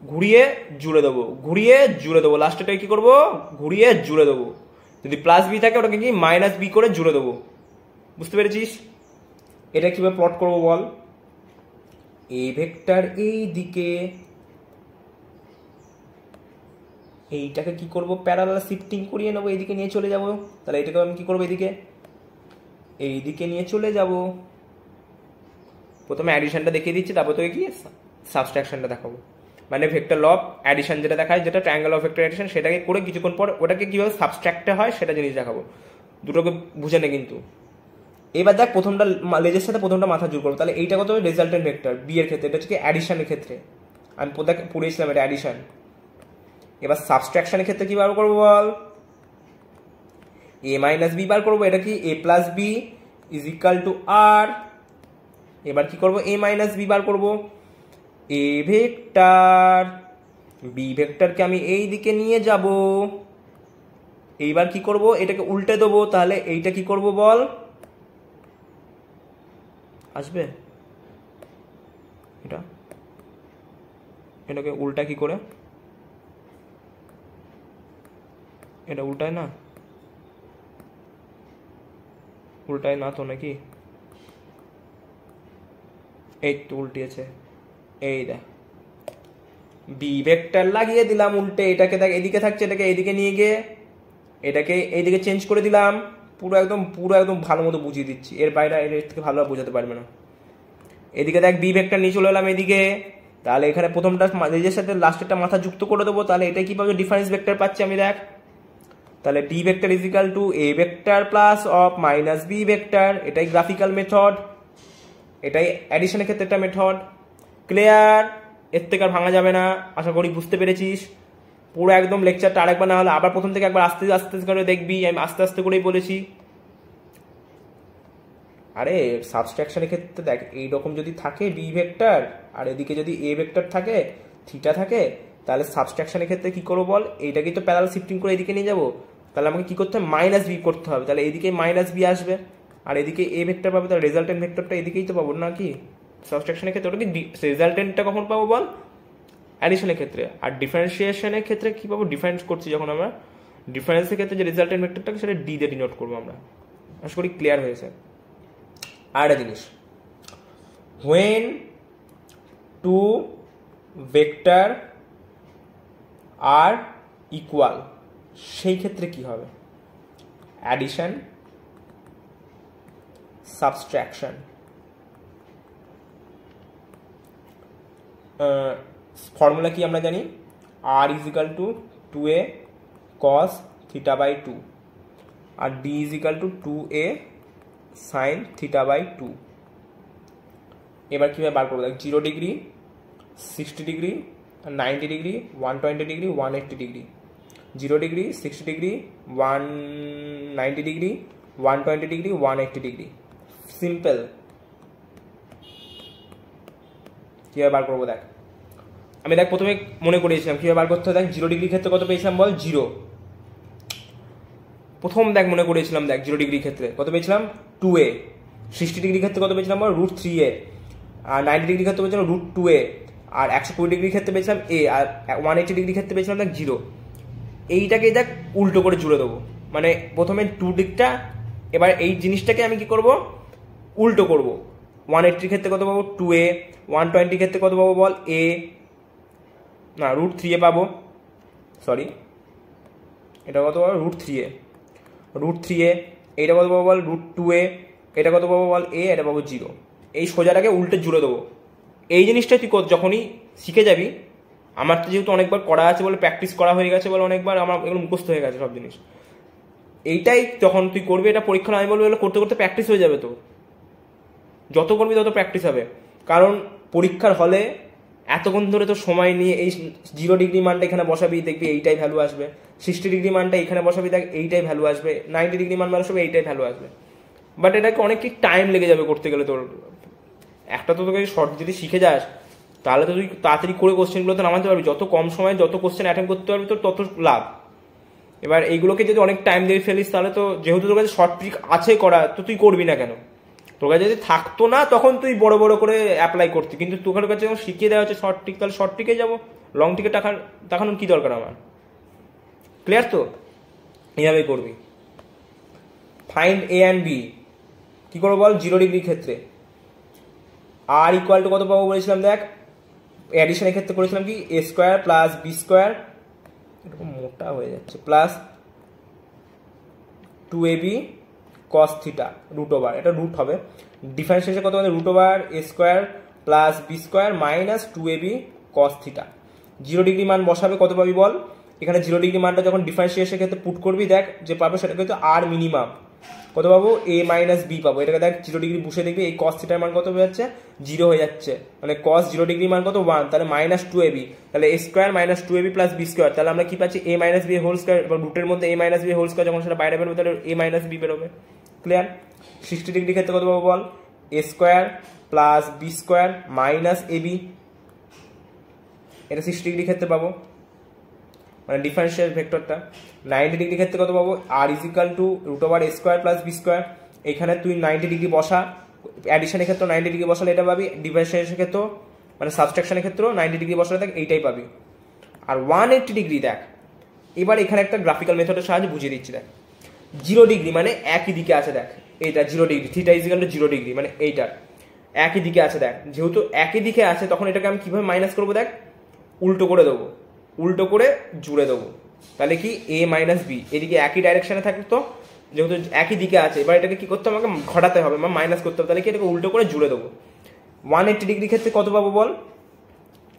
ঘুরিয়ে জুড়ে দেবো, ঘুরিয়ে জুড়ে দেবো, লাস্টেটাকে কি করবো, ঘুরিয়ে জুড়ে দেবো। যদি প্লাস বি থাকে ওটাকে কি মাইনাস বি করে জুড়ে দেবো। বুঝতে পেরেছিস? এটা কিভাবে প্লট করবো বল, এ ভেক্টর এই দিকে, এইটাকে কি করব, প্যারালাল শিফটিং করিয়ে নেবো, এইদিকে নিয়ে চলে যাব। তাহলে এটাকে আমি কি করবো, এইদিকে নিয়ে চলে যাব। প্রথমে অ্যাডিশনটা দেখিয়ে দিচ্ছি, তারপর তোকে কি সাবস্ট্রাকশনটা দেখাবো। মানে ভেক্টর ল অফ অ্যাডিশন যেটা দেখায়, যেটা ট্রায়াঙ্গেল অফ ভেক্টর অ্যাডিশন, সেটাকে করে কিছুক্ষণ পর ওটাকে কিভাবে সাবস্ট্রাক্টে হয় সেটা জিনিস দেখাবো। দুটোকে বুঝে নে কিন্তু। এবার দেখ, প্রথমটা লেজের সাথে প্রথমটা মাথা জোর করবো, তাহলে এইটা কত রেজাল্টেন্ট ভেক্টর বি এর ক্ষেত্রে, এটা হচ্ছে অ্যাডিশনের ক্ষেত্রে আমি পড়িয়েছিলাম, এটা অ্যাডিশন। এবার সাবস্ট্রাকশনের ক্ষেত্রে কি বার করবো বল, এ মাইনাস বি বার করবো, এটা কি a plus b is equal to R. এবার কি করবো, এ মাইনাস বি বার করবো, এ ভেক্টর বি ভেক্টরকে আমি এই দিকে নিয়ে যাব। এইবার কি করব, এটাকে উল্টে দেবো, তাহলে এইটা কি করব বল, আসবে এটাকে উল্টা কি করে, এটা উল্টায় না, উল্টায় না তো নাকি, এই তো উল্টিয়েছে, এই দেখ বি ভেক্টর লাগিয়ে দিলাম উল্টে, এটাকে দেখ এদিকে থাকছে, এটাকে এইদিকে নিয়ে গিয়ে এটাকে এইদিকে চেঞ্জ করে দিলাম। পুরো একদম ভালো মতো বুঝিয়ে দিচ্ছি, এর বাইরে এর থেকে ভালোভাবে বোঝাতে পারবে না। এদিকে দেখ বি ভেক্টর নিয়ে চলে এলাম এদিকে, তাহলে এখানে প্রথমটা লেজের সাথে লাস্টেরটা মাথা যুক্ত করে দেবো, তাহলে এটা কি পাবো, ডিফারেন্স ভেক্টর পাচ্ছি আমি। দেখ, তাহলে D vector is equal to A vector plus of minus B vector. এটাই গ্রাফিক্যাল মেথড, এটাই অ্যাডিশনের ক্ষেত্রে একটা মেথড। ক্লিয়ার? এর থেকে আর ভাঙা যাবে না, আশা করি বুঝতে পেরেছিস। পুরো একদম লেকচারটা আরেকবার না হলে আবার প্রথম থেকে একবার আস্তে আস্তে করে দেখবি, আমি আস্তে আস্তে করেই বলেছি। আরে সাবস্ট্রাকশনের ক্ষেত্রে দেখ, এইরকম যদি থাকে বি ভেক্টর আর এদিকে যদি এ ভেক্টর থাকে, থিটা থাকে, তাহলে সাবস্ট্রাকশনের ক্ষেত্রে কি করবো বল, এইটাকেই তো প্যারালাল শিফটিং করে এদিকে নিয়ে যাবো। তাহলে আমাকে কি করতে হবে, মাইনাস বি করতে হবে, তাহলে এদিকে মাইনাস বি আসবে আর এদিকে এ ভেক্টর পাবে, তাহলে রেজাল্টেন্ট ভেক্টরটা এদিকেই তো পাবো নাকি সাবস্ট্রাকশনের ক্ষেত্রে। ওটা কি রেজাল্টেন্টটা কখন পাবো বল, অ্যাডিশনের ক্ষেত্রে। আর ডিফারেন্সিয়েশনের ক্ষেত্রে কি পাবো, ডিফারেন্স করছি যখন আমরা, ডিফারেন্সের ক্ষেত্রে যে রেজাল্টেন্ট ভেক্টরটাকে সেটা ডি দিয়ে ডিনোট করবো আমরা। আশা করি ক্লিয়ার হয়েছে। আর একটা জিনিস, when two vector are equal, সেই ক্ষেত্রে কি হবে, অ্যাডিশন সাবস্ট্রাকশন। ফর্মুলা কি আমরা জানি, R is equal to 2a cos theta by 2 আর d is equal to 2a sin theta by 2। এবার কীভাবে বার করবো দেখ, 0 degree, 60 degree, 90 degree, 120 degree, 180 degree, 0 degree, 60 degree, 190 degree, 120 degree, 180 degree. Simple. কীভাবে বার করবো দেখ, আমি দেখ প্রথমে মনে করিয়েছিলাম কীভাবে বার করতে হবে। দেখ 0 ডিগ্রির ক্ষেত্রে কত পেয়েছিলাম বল, 0। প্রথম দেখ মনে করিয়েছিলাম, দেখ 0 ডিগ্রির ক্ষেত্রে কত পেয়েছিলাম, 2a। 60 ডিগ্রির ক্ষেত্রে কত পেয়েছিলাম বল, √3a। আর 90 ডিগ্রির ক্ষেত্রে পেয়েছিলাম √2a। আর 120 ডিগ্রির ক্ষেত্রে পেয়েছিলাম a। আর 180 ডিগ্রির ক্ষেত্রে পেয়েছিলাম দেখ 0। এইটাকে দেখ উল্টো করে জুড়ে দেবো, মানে প্রথমে 2 দিকটা, এবার এই জিনিসটাকে আমি কি করব, উল্টো করব। 180 ক্ষেত্রে কত পাবো, 2a। 120 ক্ষেত্রে কত পাবো বল, a না √3a পাবো, সরি এটা কত পাবো, √3a। এইটা কত পাবো বল, √2a। এটা কত পাবো বল, a। এটা পাবো 0। এই সোজাটাকে উল্টে জুড়ে দেবো। এই জিনিসটা তুই যখনই শিখে যাবি, আমার তো যেহেতু অনেকবার করা আছে বলে, প্র্যাকটিস করা হয়ে গেছে বলে, অনেকবার আমার এগুলো মুখস্থ হয়ে গেছে সব জিনিস। এইটাই যখন তুই করবি, এটা পরীক্ষা আমি বলবো এগুলো করতে করতে প্র্যাকটিস হয়ে যাবে। তো যত করবি তত প্র্যাকটিস হবে, কারণ পরীক্ষার হলে এতক্ষণ ধরে তো সময় নিয়ে এই 0 ডিগ্রি মানটা এখানে বসাবি, দেখবি এইটাই ভ্যালু আসবে। 60 ডিগ্রি মানটা এখানে বসাবি, দেখ এইটাই ভ্যালু আসবে। 90 ডিগ্রি মান বসাবি, এইটাই ভ্যালু আসবে। বাট এটাকে অনেক কি টাইম লেগে যাবে করতে গেলে। তোর একটা তো তোকে শর্ট যদি শিখে যাস, তাহলে তো তুই তাড়াতাড়ি করে কোশ্চেনগুলো তো নামাতে পারবি। যত কম সময়ে যত কোশ্চেন অ্যাটেম্প করতে পারবি তোর তত লাভ। এবার এইগুলোকে যদি অনেক টাইম দিয়ে ফেলিস, তাহলে তো যেহেতু তোর কাছে শর্ট ট্রিক আছে করা, তো তুই করবি না কেন। তোর কাছে যদি থাকতো না তখন তুই বড় বড় করে অ্যাপ্লাই করতি, কিন্তু তোর কাছে যখন শিখিয়ে দেওয়া হচ্ছে শর্ট ট্রিক, তাহলে শর্ট ট্রিকে যাবো, লং ট্রিকে দেখানোর কি দরকার আমার। ক্লিয়ার তো? এইভাবেই করবি। ফাইন্ড a অ্যান্ড b, কি করবো বল, 0 ডিগ্রির ক্ষেত্রে আর ইকুয়াল টু কত পাবো বলেছিলাম, দেখ অ্যাডিশনের ক্ষেত্রে করেছিলাম কি, a square plus b square, এরকম মোটা হয়ে যাচ্ছে, প্লাস 2ab cos থিটা √, এটা রুট হবে। ডিফারেন্সিয়েশন কত হবে, √a square plus b square minus 2ab cos theta. 0 degree মান বসাবে, কত পাবি বল, এখানে 0 ডিগ্রি মানটা যখন ডিফারেন্সিয়েশনের ক্ষেত্রে পুট করবি, দেখ যে পাবে সেটা কিন্তু আর মিনিমাম কত পাবো, a মাইনাস b পাবো। এটাকে দেখ 0 ডিগ্রি বসে দেখবি এই cos থিটার মান কত হয়ে যাচ্ছে, 0 হয়ে যাচ্ছে, মানে cos 0 ডিগ্রি মান কত 1, তাহলে মাইনাস 2ab, তাহলে a square minus 2ab plus b square, তাহলে আমরা কি পাচ্ছি, a minus b whole square. এবার রুটের মধ্যে a minus b whole square যখন সেটা বাইরে বেরোবে, তাহলে a মাইনাস b বেরোবে। ক্লিয়ার? 60 ডিগ্রি ক্ষেত্রে কত পাবো বল, a square plus b square minus ab, এটা 60 ডিগ্রি ক্ষেত্রে পাবো, মানে ডিফারেন্সিয়াল ভেক্টরটা। 90 ডিগ্রি ক্ষেত্রে কত পাবো, R is equal to √a square plus b square. এখানে তুই 90 ডিগ্রি বসা, অ্যাডিশনের ক্ষেত্রে 90 ডিগ্রি বসালে এটা পাবি, ডিফারেন্সিয়েশনের ক্ষেত্রে মানে সাবস্ট্রাকশনের ক্ষেত্রেও 90 ডিগ্রি বসালে দেখ এইটাই পাবি। আর 180 ডিগ্রি দেখ, এবার এখানে একটা গ্রাফিক্যাল মেথডের সাহায্যে বুঝিয়ে দিচ্ছি। দেখ 0 ডিগ্রি মানে একই দিকে আছে, দেখ এইটা 0 degree, theta is equal two 0 degree, মানে এইটার একই দিকে আছে। দেখ যেহেতু একই দিকে আছে, তখন এটাকে আমি কিভাবে মাইনাস করবো, দেখ উল্টো করে দেবো, উল্টো করে জুড়ে দেবো। তাহলে কি a মাইনাস b, এদিকে একই ডাইরেকশনে থাকতো, যেহেতু একই দিকে আছে, এবার এটাকে কি করতে হবে, আমাকে ঘটাতে হবে, মাইনাস করতে হবে। তাহলে কি এটাকে উল্টো করে জুড়ে দেবো। 180 ডিগ্রি ক্ষেত্রে কত পাবো বল,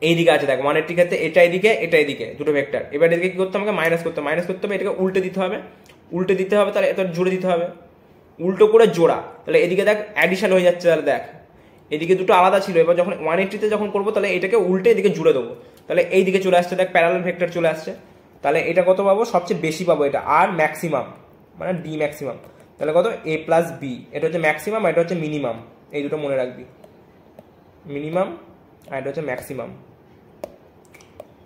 এই দিকে আছে, দেখ 180 ক্ষেত্রে এটা এদিকে, এটা এদিকে, দুটো ভেক্টর। এবার এদিকে কি করতে হবে, আমাকে মাইনাস করতে হবে, এটাকে উল্টে দিতে হবে, তাহলে এটা জুড়ে দিতে হবে, উল্টো করে জোড়া। তাহলে এদিকে দেখ অ্যাডিশন হয়ে যাচ্ছে, তাহলে দেখ এদিকে দুটো আলাদা ছিল, এবার যখন 180-তে যখন করবো তাহলে এটাকে উল্টে এদিকে জুড়ে দেবো, তাহলে এই দিকে চলে আসছে, দেখ প্যারালাল ভেক্টর চলে আসছে। তাহলে এটা কত পাবো, সবচেয়ে বেশি পাবো এটা, আর ম্যাক্সিমাম মানে ডি ম্যাক্সিমাম, তাহলে কত এ প্লাস বি, এটা হচ্ছে ম্যাক্সিমাম আর এটা হচ্ছে মিনিমাম, এই দুটো মনে রাখবি, মিনিমাম আর এটা হচ্ছে ম্যাক্সিমাম,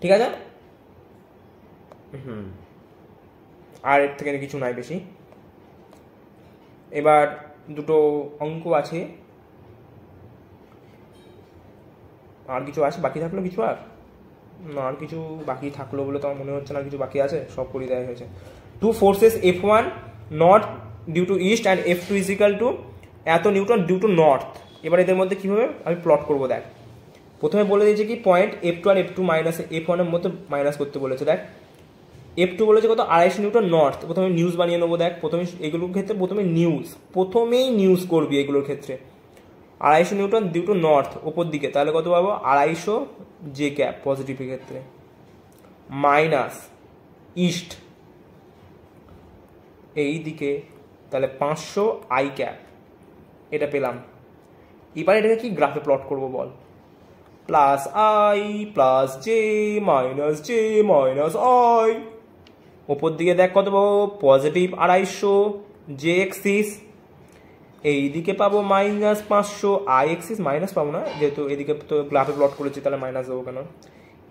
ঠিক আছে। আর এর থেকে কিছু নাই বেশি। এবার দুটো অঙ্ক আছে, আর কিছু আছে বাকি থাকলো কিছু, আর না আর কিছু বাকি থাকলো বলে তো আমার মনে হচ্ছে না কিছু বাকি আছে, সব করে দেওয়া হয়েছে। Two forces F1 north due to east and F2 is equal to এত নিউটন ডিউ টু নর্থ। এবার এদের মধ্যে কীভাবে আমি প্লট করবো দেখ, প্রথমে বলে দিয়েছে কি পয়েন্ট F2 আর F2 মাইনাস F1-এর মধ্যে মাইনাস করতে বলেছে। দেখ F2 বলেছে কত 250 নিউটন নর্থ, প্রথমে নিউজ বানিয়ে নেবো। দেখ প্রথমে এগুলোর ক্ষেত্রে প্রথমেই নিউজ করবি এগুলোর ক্ষেত্রে, 250 নিউটন ডিউ টু নর্থ ওপর দিকে, তাহলে কত পাবো 250 জে ক্যাপ পজিটিভের ক্ষেত্রে, মাইনাস ইস্ট এই দিকে, তাহলে 500 আই ক্যাপ, এটা পেলাম। এবার এটাকে কি গ্রাফে প্লট করবো বল, plus i plus j minus i, ওপর দিকে দেখ কত পাবো পজিটিভ 250 জে এক্সিস, এইদিকে পাবো মাইনাস 500 আই এক্সিস, মাইনাস পাবো না যেহেতু এদিকে তো গ্রাফে প্লট করেছি, তাহলে মাইনাস দেবো কেন।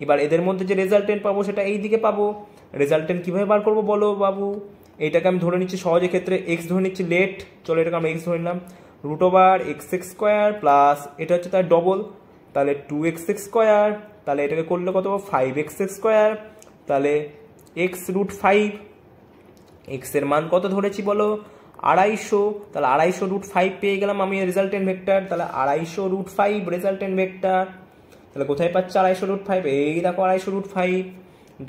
এবার এদের মধ্যে যে রেজাল্টেন্ট পাবো সেটা এই দিকে পাবো। রেজাল্টেন্ট কীভাবে বার করবো বলো বাবু, এইটাকে আমি ধরে নিচ্ছি সহজের ক্ষেত্রে এক্স ধরে নিচ্ছি, লেট চলো এটাকে আমরা এক্স ধরে নিলাম, √(x(² প্লাস এটা হচ্ছে তার ডবল, তাহলে 2x(²), তাহলে এটাকে করলে কত 5x(²), তাহলে x√5, x এর মান কত ধরেছি বলো 250, তাহলে 250√5 পেয়ে গেলাম আমি রেজাল্টেন্ট ভেক্টর, তাহলে 250√5 রেজাল্টেন্ট ভেক্টর, তাহলে কোথায় পাচ্ছি 250√5, এই দেখো 250√5।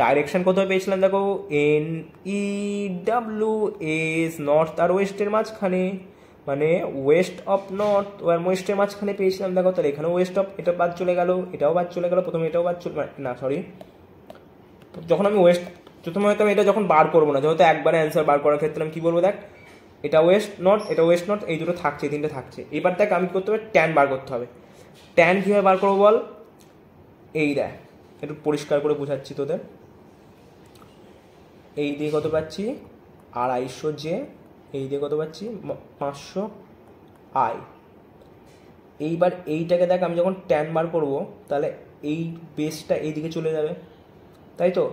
ডাইরেকশন কোথায় পেয়েছিলাম দেখো NEWS, নর্থ আর ওয়েস্টের মাঝখানে, মানে ওয়েস্ট অফ নর্থ আর ওয়েস্টের মাঝখানে পেয়েছিলাম দেখো, তাহলে এখানেও ওয়েস্ট অফ, এটা বাদ চলে গেল, এটাও বাদ চলে গেল, প্রথমে এটাও বাদ চলে না সরি, যখন আমি প্রথমে হয়তো আমি এটা যখন বার করবো না, যেহেতু একবারে অ্যান্সার বার করার ক্ষেত্রে আমি কি বলবো দেখ এটা ওয়েস্ট নর্থ, এটা ওয়েস্ট নর্থ, এই দুটো থাকছে, এই তিনটে থাকছে। এবার দেখ আমি করতে হবে ট্যান বার করতে হবে, ট্যান কীভাবে বার করবো বল, এই দেখ একটু পরিষ্কার করে বোঝাচ্ছি তোদের, এই দিয়ে কত পাচ্ছি 250 জে, এই দিয়ে কত পাচ্ছি 500 আই। এইবার এইটাকে দেখ আমি যখন ট্যান বার করবো তাহলে এই বেসটা এই দিকে চলে যাবে, তাই তো,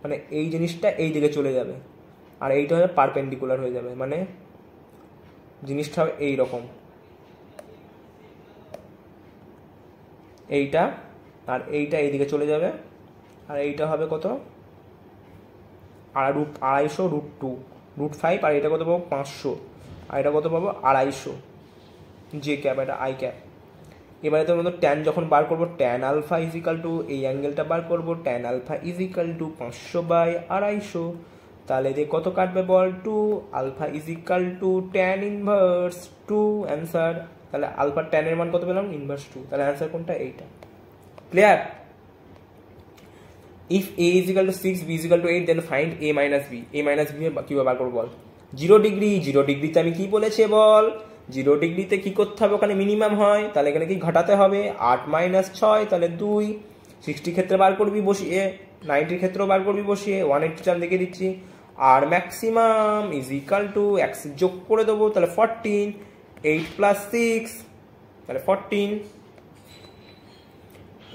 মানে এই জিনিসটা এই দিকে চলে যাবে, আর এইটা হয়ে পারপেন্ডিকুলার হয়ে যাবে, মানে জিনিসটা হবে এইরকম, এইটা আর এইটা এইদিকে চলে যাবে, আর এইটা হবে কত 250√2√5, আর এটা কত পাবো 500, আর এটা কত পাবো 250 জে ক্যাপ, এটা আই ক্যাপ। এবারে তোর মতো ট্যান যখন বার করবো, tan alpha is equal to এই অ্যাঙ্গেলটা বার করবো, tan alpha is equal to 500/250, তাহলে দিয়ে কত কাটবে বল 2, alpha is equal to tan inverse 2, answer. তাহলে আলফা ট্যানের মান কত পেলাম ইনভার্স 2, তাহলে অ্যান্সার কোনটা এইটা, clear. If a is equal to 6, b is equal to 8, then find a minus b. a minus b কিভাবে বার করবো বল, 0 ডিগ্রি, 0 ডিগ্রিতে আমি কি বলেছে বল, 0 ডিগ্রিতে কি করতে হবে ওখানে মিনিমাম হয়, তাহলে এখানে কি ঘটাতে হবে 8 - 6, তাহলে 2, 60 ক্ষেত্রে বার করবি বসিয়ে, 90 ক্ষেত্রেও বার করবি বসিয়ে, 180 আমি দেখে দিচ্ছি, আর maximum is equal to x যোগ করে দেবো, তাহলে 14, 8 + 6, তাহলে 14।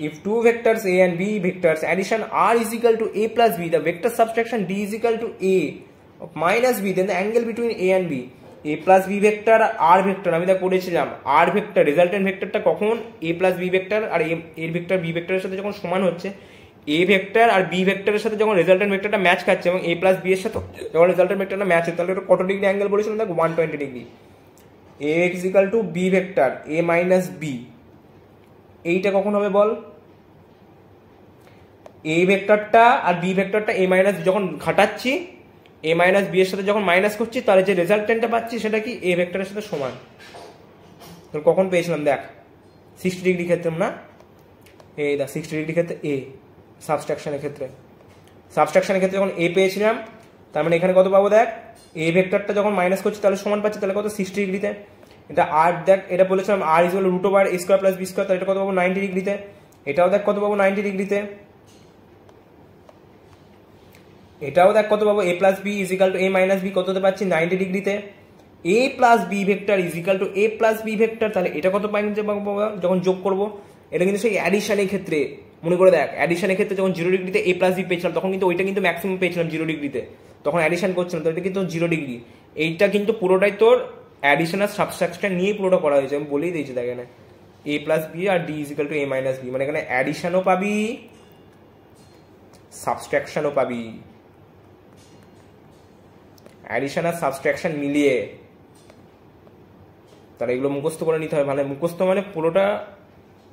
If two vectors a and b vectors addition r is equal to a plus b, the vector subtraction d is equal to a minus b, then the angle between a and b, a plus b vector R r vector আমি তা পড়েছিলাম, r vector resultant ভেক্টরটা কখন a plus b vector আর a vector b ভেক্টরের সাথে যখন সমান হচ্ছে, a ভেক্টর আর b ভেক্টরের সাথে যখন রেজাল্টেন্ট ভেক্টরটা ম্যাচ খাচ্ছে এবং a plus b এর সাথে যখন রেজাল্টেন্ট ভেক্টরটা ম্যাচ হচ্ছে, তাহলে এটা কত ডিগ্রি অ্যাঙ্গেল বলেছিলাম দেখ 120 degree. a is equal to b vector a minus b, এইটা কখন হবে বল, a ভেক্টরটা আর b ভেক্টরটা a মাইনাস যখন ঘাটাচ্ছি, a মাইনাস b এর সাথে যখন মাইনাস করছি, তাহলে যে রেজাল্টেন্টটা পাচ্ছি সেটা কি a ভেক্টরের সাথে সমান। কখন পেয়েছিলাম দেখ 60 ডিগ্রি ক্ষেত্রে না, এই দেখ 60 ডিগ্রি ক্ষেত্রে a, সাবস্ট্রাকশনের ক্ষেত্রে যখন a পেয়েছিলাম, তার মানে এখানে কত পাবো দেখ, a ভেক্টরটা যখন মাইনাস করছি তাহলে সমান পাচ্ছি, তাহলে কত 60 ডিগ্রিতে। এটা আর দেখ, এটা বলেছিলাম R is root over a square plus b square, তাহলে এটা কত পাবো 90 ডিগ্রিতে। এটাও দেখ কত পাবো 90 ডিগ্রিতে। এটাও দেখ কত পাবো, a plus b is equal to a minus b, কততে পাচ্ছি 90 ডিগ্রিতে। A plus B vector is equal to a plus B vector, তাহলে এটা কত পাবো যখন যোগ করবো। এটা কিন্তু সেই অ্যাডিশনের ক্ষেত্রে মনে করে দেখ, অ্যাডিশনের ক্ষেত্রে যখন 0 ডিগ্রিতে এ প্লাস বি পেয়েছিলাম তখন কিন্তু ওইটা কিন্তু ম্যাক্সিমাম পেয়েছিলাম 0 ডিগ্রিতে, তখন অ্যাডিশন করছিলাম, তো এটা কিন্তু 0 ডিগ্রি। এইটা কিন্তু পুরোটাই তোর অ্যাডিশন আর সাবট্রাকশন নিয়ে পুরোটা করা হয়েছে, আমি বলেই দিয়েছি দেখ এখানে এ প্লাস বি আর D is equal to a minus b, মানে এখানে অ্যাডিশনও পাবি সাবট্রাকশনও পাবি, অ্যাডিশন আর সাবট্রাকশন মিলিয়ে। তাহলে এগুলো মুখস্থ করে নিতে হবে, মানে মুখস্থ মানে পুরোটা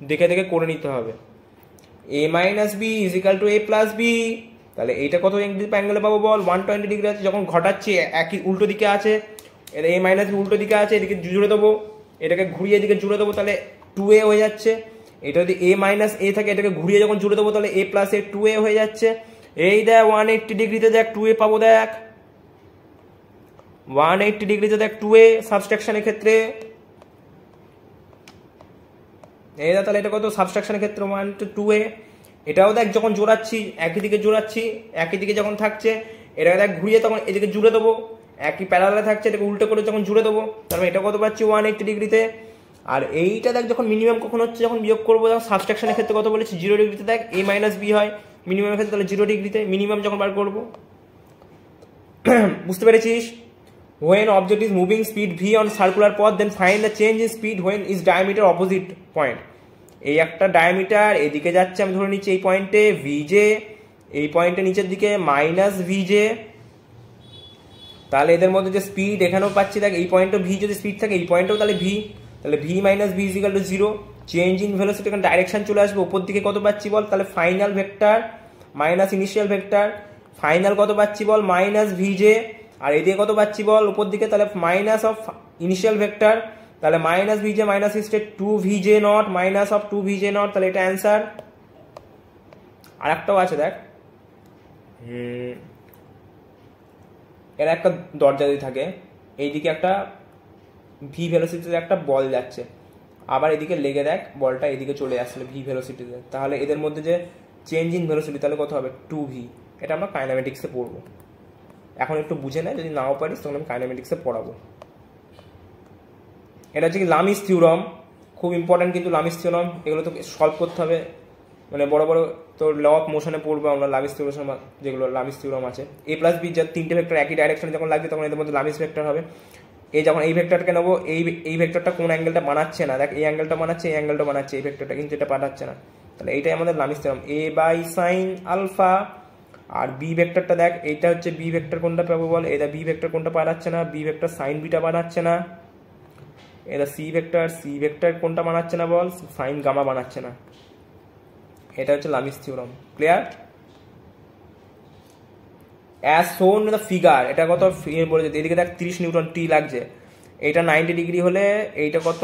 দেখে দেখে করে নিতে হবে। A minus b is equal to a plus b, তাহলে এইটা কত অ্যাঙ্গেলে পাবো বল, 120 ডিগ্রি আছে। যখন ঘটাচ্ছি একই উল্টো দিকে আছে, এটা এ মাইনাস বি উল্টো দিকে আছে, এদিকে জুড়ে দেবো, এটাকে ঘুরিয়ে এদিকে জুড়ে দেবো, তাহলে 2a হয়ে যাচ্ছে। এটা যদি এ মাইনাস এ থাকে, এটাকে ঘুরিয়ে যখন জুড়ে দেবো তাহলে এ প্লাস এ 2a হয়ে যাচ্ছে। এই দেখ 180 ডিগ্রিতে দেখ 2a পাবো, দেখ 180 ডিগ্রিতে দেখ 2a সাবট্রাকশনের ক্ষেত্রে। এই দেখ তাহলে এটা কত সাবট্রাকশনের ক্ষেত্রে 1 to 2a। এটাও দেখ যখন জোড়াচ্ছি একই দিকে জোড়াচ্ছি, একই দিকে যখন থাকছে এটা দেখ ঘুরিয়ে তখন এদিকে জুড়ে দেবো, একই প্যারালালে থাকছে এটাকে উল্টো করে যখন জুড়ে দেবো, তারপরে এটা কত পাচ্ছি 180 ডিগ্রিতে। আর এইটা দেখ যখন মিনিমাম কখন হচ্ছে, যখন বিয়োগ করবো তখন সাবট্রাকশনের ক্ষেত্রে কত বলেছি 0 ডিগ্রিতে, দেখ এ মাইনাস বি হয় মিনিমামের ক্ষেত্রে, তাহলে 0 ডিগ্রিতে মিনিমাম যখন বার করবো। বুঝতে পেরেছিস? When object is moving speed v on circular path, then find the change in speed when its diameter opposite point. এই একটা ডায়ামিটার এদিকে যাচ্ছে, আমি ধরে নিচ্ছি এই পয়েন্টে ভিজে, এই পয়েন্টে নিচের দিকে মাইনাস ভিজে, তাহলে এদের মধ্যে যে স্পিড এখানেও পাচ্ছি দেখ, এই পয়েন্টও ভি যদি স্পিড থাকে এই পয়েন্টেও তাহলে ভি, তাহলে V minus V is equal to 0। Change in velocity এখানে ডাইরেকশন চলে আসবে, উপর দিকে কত পাচ্ছি বল, তাহলে final vector minus initial vector, final কত পাচ্ছি বল মাইনাস ভিজে, আর এদিকে কত পাচ্ছি বল উপর দিকে, তাহলে মাইনাস অফ ইনিশিয়াল ভেক্টর, তাহলে মাইনাস ভিজে মাইনাস সিস্টে 2 ভিজে নট মাইনাস অফ 2 ভিজে নট, তাহলে এটা অ্যান্সার। আর একটাও আছে দেখ, এর একটা দরজা দিয়ে থাকে, এইদিকে একটা ভি ভেলোসিটিতে একটা বল যাচ্ছে, আবার এদিকে লেগে দেখ বলটা এদিকে চলে আসলে ভি ভেলোসিটিতে, তাহলে এদের মধ্যে যে চেঞ্জ ইন ভেলোসিটি তাহলে কত হবে 2v। এটা আমরা কাইনেমেটিক্সে পড়বো, এখন একটু বুঝে নেয়, যদি নাও পারিস তখন আমি কাইনেমেটিক্সে পড়াবো। এটা হচ্ছে কি লামিস থিওরাম, খুব ইম্পর্টেন্ট কিন্তু লামিস থিওরাম, এগুলো তো সলভ করতে হবে, মানে বড় বড় তোর ল অফ মোশনে পড়বো আমরা লামিস থিওরাম, যেগুলো লামিস থিওরাম আছে। এ প্লাস বি যা তিনটে ভেক্টর একই ডাইরেকশনে যখন লাগবে তখন এদের মধ্যে লামিস ভেক্টর হবে। এই যখন এই ভেক্টরকে নেবো, এই ভেক্টরটা কোন অ্যাঙ্গেলটা বানাচ্ছে না, দেখ এই অ্যাঙ্গেলটা বানাচ্ছে, এই অ্যাঙ্গেলটা বানাচ্ছে, এই ভেক্টরটা কিন্তু এটা পাঠাচ্ছে না, তাহলে এইটাই আমাদের Lami's theorem, a by sine alpha. আর বি ভেক্টরটা দেখ, এইটা হচ্ছে বি ভেক্টর কোনটা পাবো বল, এটা বি ভেক্টর কোনটা বানাচ্ছে না, বি ভেক্টর সাইন বিটা বানাচ্ছে না। এটা সি ভেক্টর কোনটা বানাচ্ছে না বল, সাইন গামা বানাচ্ছে না। এটা হচ্ছে লামিস থিওরাম। ক্লিয়ার? অ্যাজ শোন ইন দ্য ফিগার, এটা কত বলেছে, এদিকে দেখ 30 নিউটন টি লাগছে, এটা 90 ডিগ্রি হলে এইটা কত,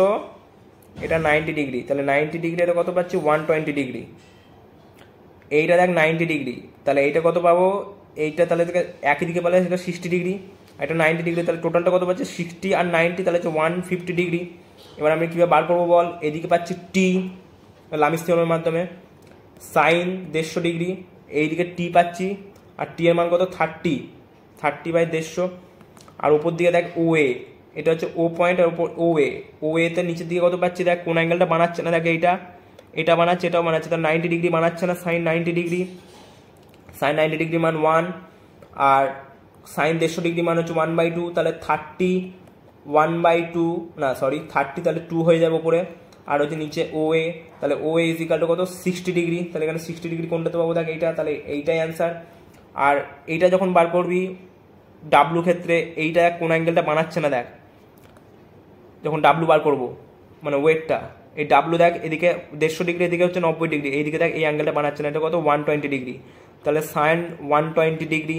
এটা 90 ডিগ্রি, তাহলে 90 ডিগ্রি এটা কত পাচ্ছি 120 ডিগ্রি। এইটা দেখ 90 ডিগ্রি, তাহলে এইটা কত পাবো, এইটা তাহলে একই দিকে পালে সেটা 60 ডিগ্রি, এটা 90 ডিগ্রি, তাহলে টোটালটা কত পাচ্ছি 60 আর 90, তাহলে হচ্ছে 150 ডিগ্রি। এবার আমি কীভাবে বার করবো বল, এদিকে পাচ্ছি টি লামিস থিওরামের মাধ্যমে, সাইন 150 ডিগ্রি, এইদিকে টি পাচ্ছি, আর টি এর মান কত 30 বাই 150, আর উপর দিকে দেখ ও এ, এটা হচ্ছে ও পয়েন্ট, আর উপর ও এতে নিচের দিকে কত পাচ্ছি দেখ, কোন অ্যাঙ্গেলটা বানাচ্ছে না দেখ, এটা বানাচ্ছে, এটাও বানাচ্ছে, তাহলে 90 ডিগ্রি বানাচ্ছে না, সাইন 90 ডিগ্রি, সাইন 90 ডিগ্রি মান 1, আর সাইন 150 ডিগ্রি মান হচ্ছে 1/2, তাহলে 30 1/2 না সরি 30, তাহলে 2 হয়ে যাবে উপরে, আর হচ্ছে নিচে ও এ, তাহলে ও এ ইজ ইকাল টু কত 60 ডিগ্রি, তাহলে এখানে 60 ডিগ্রি কোনটাতে পাবো দেখ এইটা, তাহলে এইটাই অ্যান্সার। আর এইটা যখন বার করবি ডাব্লু ক্ষেত্রে, এইটা কোন অ্যাঙ্গেলটা বানাচ্ছে না দেখ, যখন ডাব্লু বার করবো মানে ওয়েটটা, এই ডাব্লু দেখ এদিকে 150 ডিগ্রি, এদিকে হচ্ছে 90 ডিগ্রি, এইদিকে দেখ এই অ্যাঙ্গেলটা বানাচ্ছে না, এটা কত 120 ডিগ্রি, তাহলে সাইন 120 ডিগ্রি।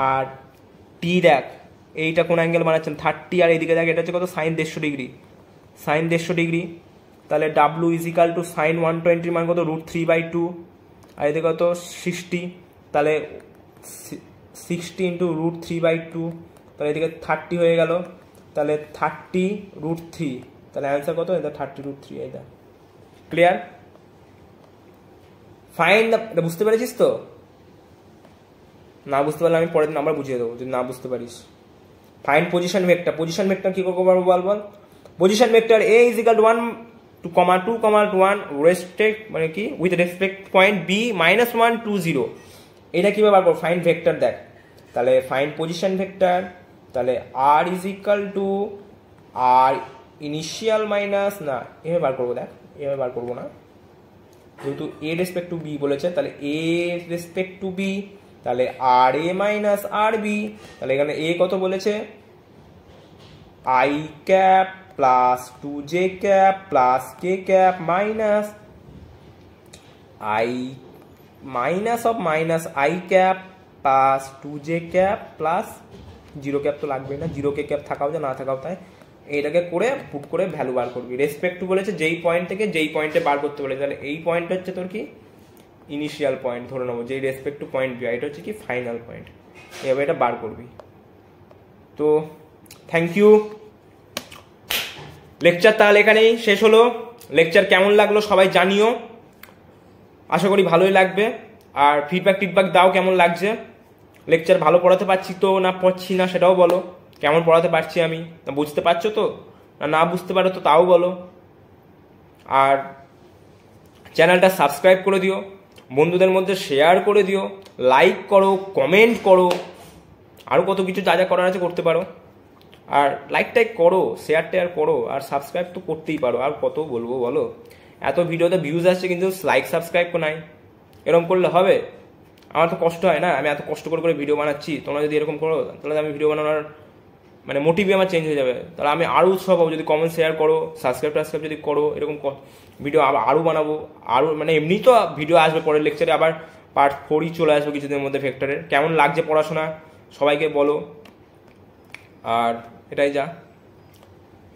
আর টি দেখ এইটা কোন অ্যাঙ্গেল বানাচ্ছেন 30, আর এইদিকে দেখ এটা হচ্ছে কত সাইন 150 ডিগ্রি, সাইন 150 ডিগ্রি, তাহলে W is equal to sine 120 মান কত √3/2, আর এদিকে কত 60, তাহলে 60 × √3/2, তাহলে এদিকে 30 হয়ে গেল, তাহলে 30√3, তাহলে অ্যান্সার কত? এটা 30√3, এটা ক্লিয়ার? ফাইন দা, বুঝতে পেরেছিস তো? না বুঝতে পারলে আমি পরের দিন আবার বুঝিয়ে দেবো যদি না বুঝতে পারিস। Fine position vector, position vector কি করবো বল বল? পজিশন ভেক্টর a = 1, 2, 1 রেসপেক্ট মানে কি উইথ রেসপেক্ট পয়েন্ট b -1 2 0, এটা কিভাবে বার করবো? ফাইন ভেক্টর দেখ, তাহলে ফাইন পজিশন ভেক্টর, তাহলে r r ইনিশিয়াল মাইনাস না, এভাবে বার করবো, দেখ এভাবে বার করবো না, যেহেতু a রেসপেক্ট টু b বলেছে, তাহলে a রেসপেক্ট টু b, তাহলে RA মাইনাস RB, তাহলে এখানে a কত বলেছে? I cap plus 2j cap plus k cap minus I minus of minus I cap plus 2j cap plus 0 cap তো লাগবেই না, 0 k ক্যাপ থাকাও যা না থাকাও তাই, এটাকে করে পুট করে ভ্যালু বার করবি। রেসপেক্ট টু বলেছে যেই পয়েন্ট থেকে যেই পয়েন্টে বার করতে বলেছে, তাহলে এই পয়েন্ট হচ্ছে তোর কি ইনিশিয়াল পয়েন্ট ধরে নেবো, যেই রেসপেক্ট টু পয়েন্ট বি, এটা হচ্ছে কি ফাইনাল পয়েন্ট, এভাবে এটা বার করবি। তো থ্যাংক ইউ, লেকচার তাহলে এখানেই শেষ হলো। লেকচার কেমন লাগলো সবাই জানিও, আশা করি ভালোই লাগবে। আর ফিডব্যাক দাও কেমন লাগছে, লেকচার ভালো পড়াতে পারছি তো না পারছি না সেটাও বলো, কেমন পড়াতে পারছি আমি, না বুঝতে পারছো তো, না বুঝতে পারো তো তাও বলো। আর চ্যানেলটা সাবস্ক্রাইব করে দিও, বন্ধুদের মধ্যে শেয়ার করে দিও, লাইক করো, কমেন্ট করো, আরও কত কিছু যা যা করার আছে করতে পারো। আর লাইক করো, শেয়ার করো, আর সাবস্ক্রাইব তো করতেই পারো, আর কত বলবো বলো, এত ভিডিওতে ভিউজ আসছে কিন্তু লাইক সাবস্ক্রাইব নাই, এরকম করলে হবে? আমার তো কষ্ট হয় না, আমি এত কষ্ট করে ভিডিও বানাচ্ছি, তোমরা যদি এরকম করো তাহলে আমি ভিডিও বানানোর মানে মোটিভই আমার চেঞ্জ হয়ে যাবে, তাহলে আমি আরও উৎসাহ পাবো যদি কমেন্ট শেয়ার করো, সাবস্ক্রাইব যদি করো, এরকম ভিডিও আরও বানাবো, আরও মানে এমনি তো ভিডিও আসবে পরের লেকচারে, আবার পার্ট 4ই চলে আসবে কিছুদিনের মধ্যে ভেক্টরের। কেমন লাগছে পড়াশোনা সবাইকে বলো, আর এটাই যা।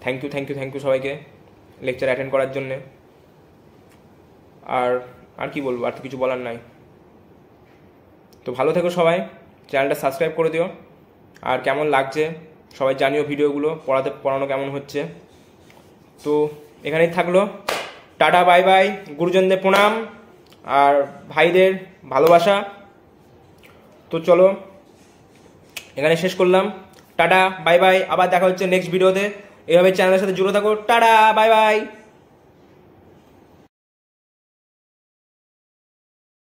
থ্যাংক ইউ সবাইকে লেকচার অ্যাটেন্ড করার জন্যে। আর কি বলবো, আর তো কিছু বলার নাই। তো ভালো থেকো সবাই, চ্যানেলটা সাবস্ক্রাইব করে দিও, আর কেমন লাগছে সবাই জানিও, ভিডিওগুলো পড়ানো কেমন হচ্ছে। তো এখানেই থাকলো, টাটা বাই বাই, গুরুজনদের প্রণাম আর ভাইদের ভালোবাসা। তো চলো এখানে শেষ করলাম, টাটা বাই বাই, আবার দেখা হচ্ছে নেক্সট ভিডিওতে। এভাবে চ্যানেলের সাথে জুড়ে থাকো, টাটা বাই বাই।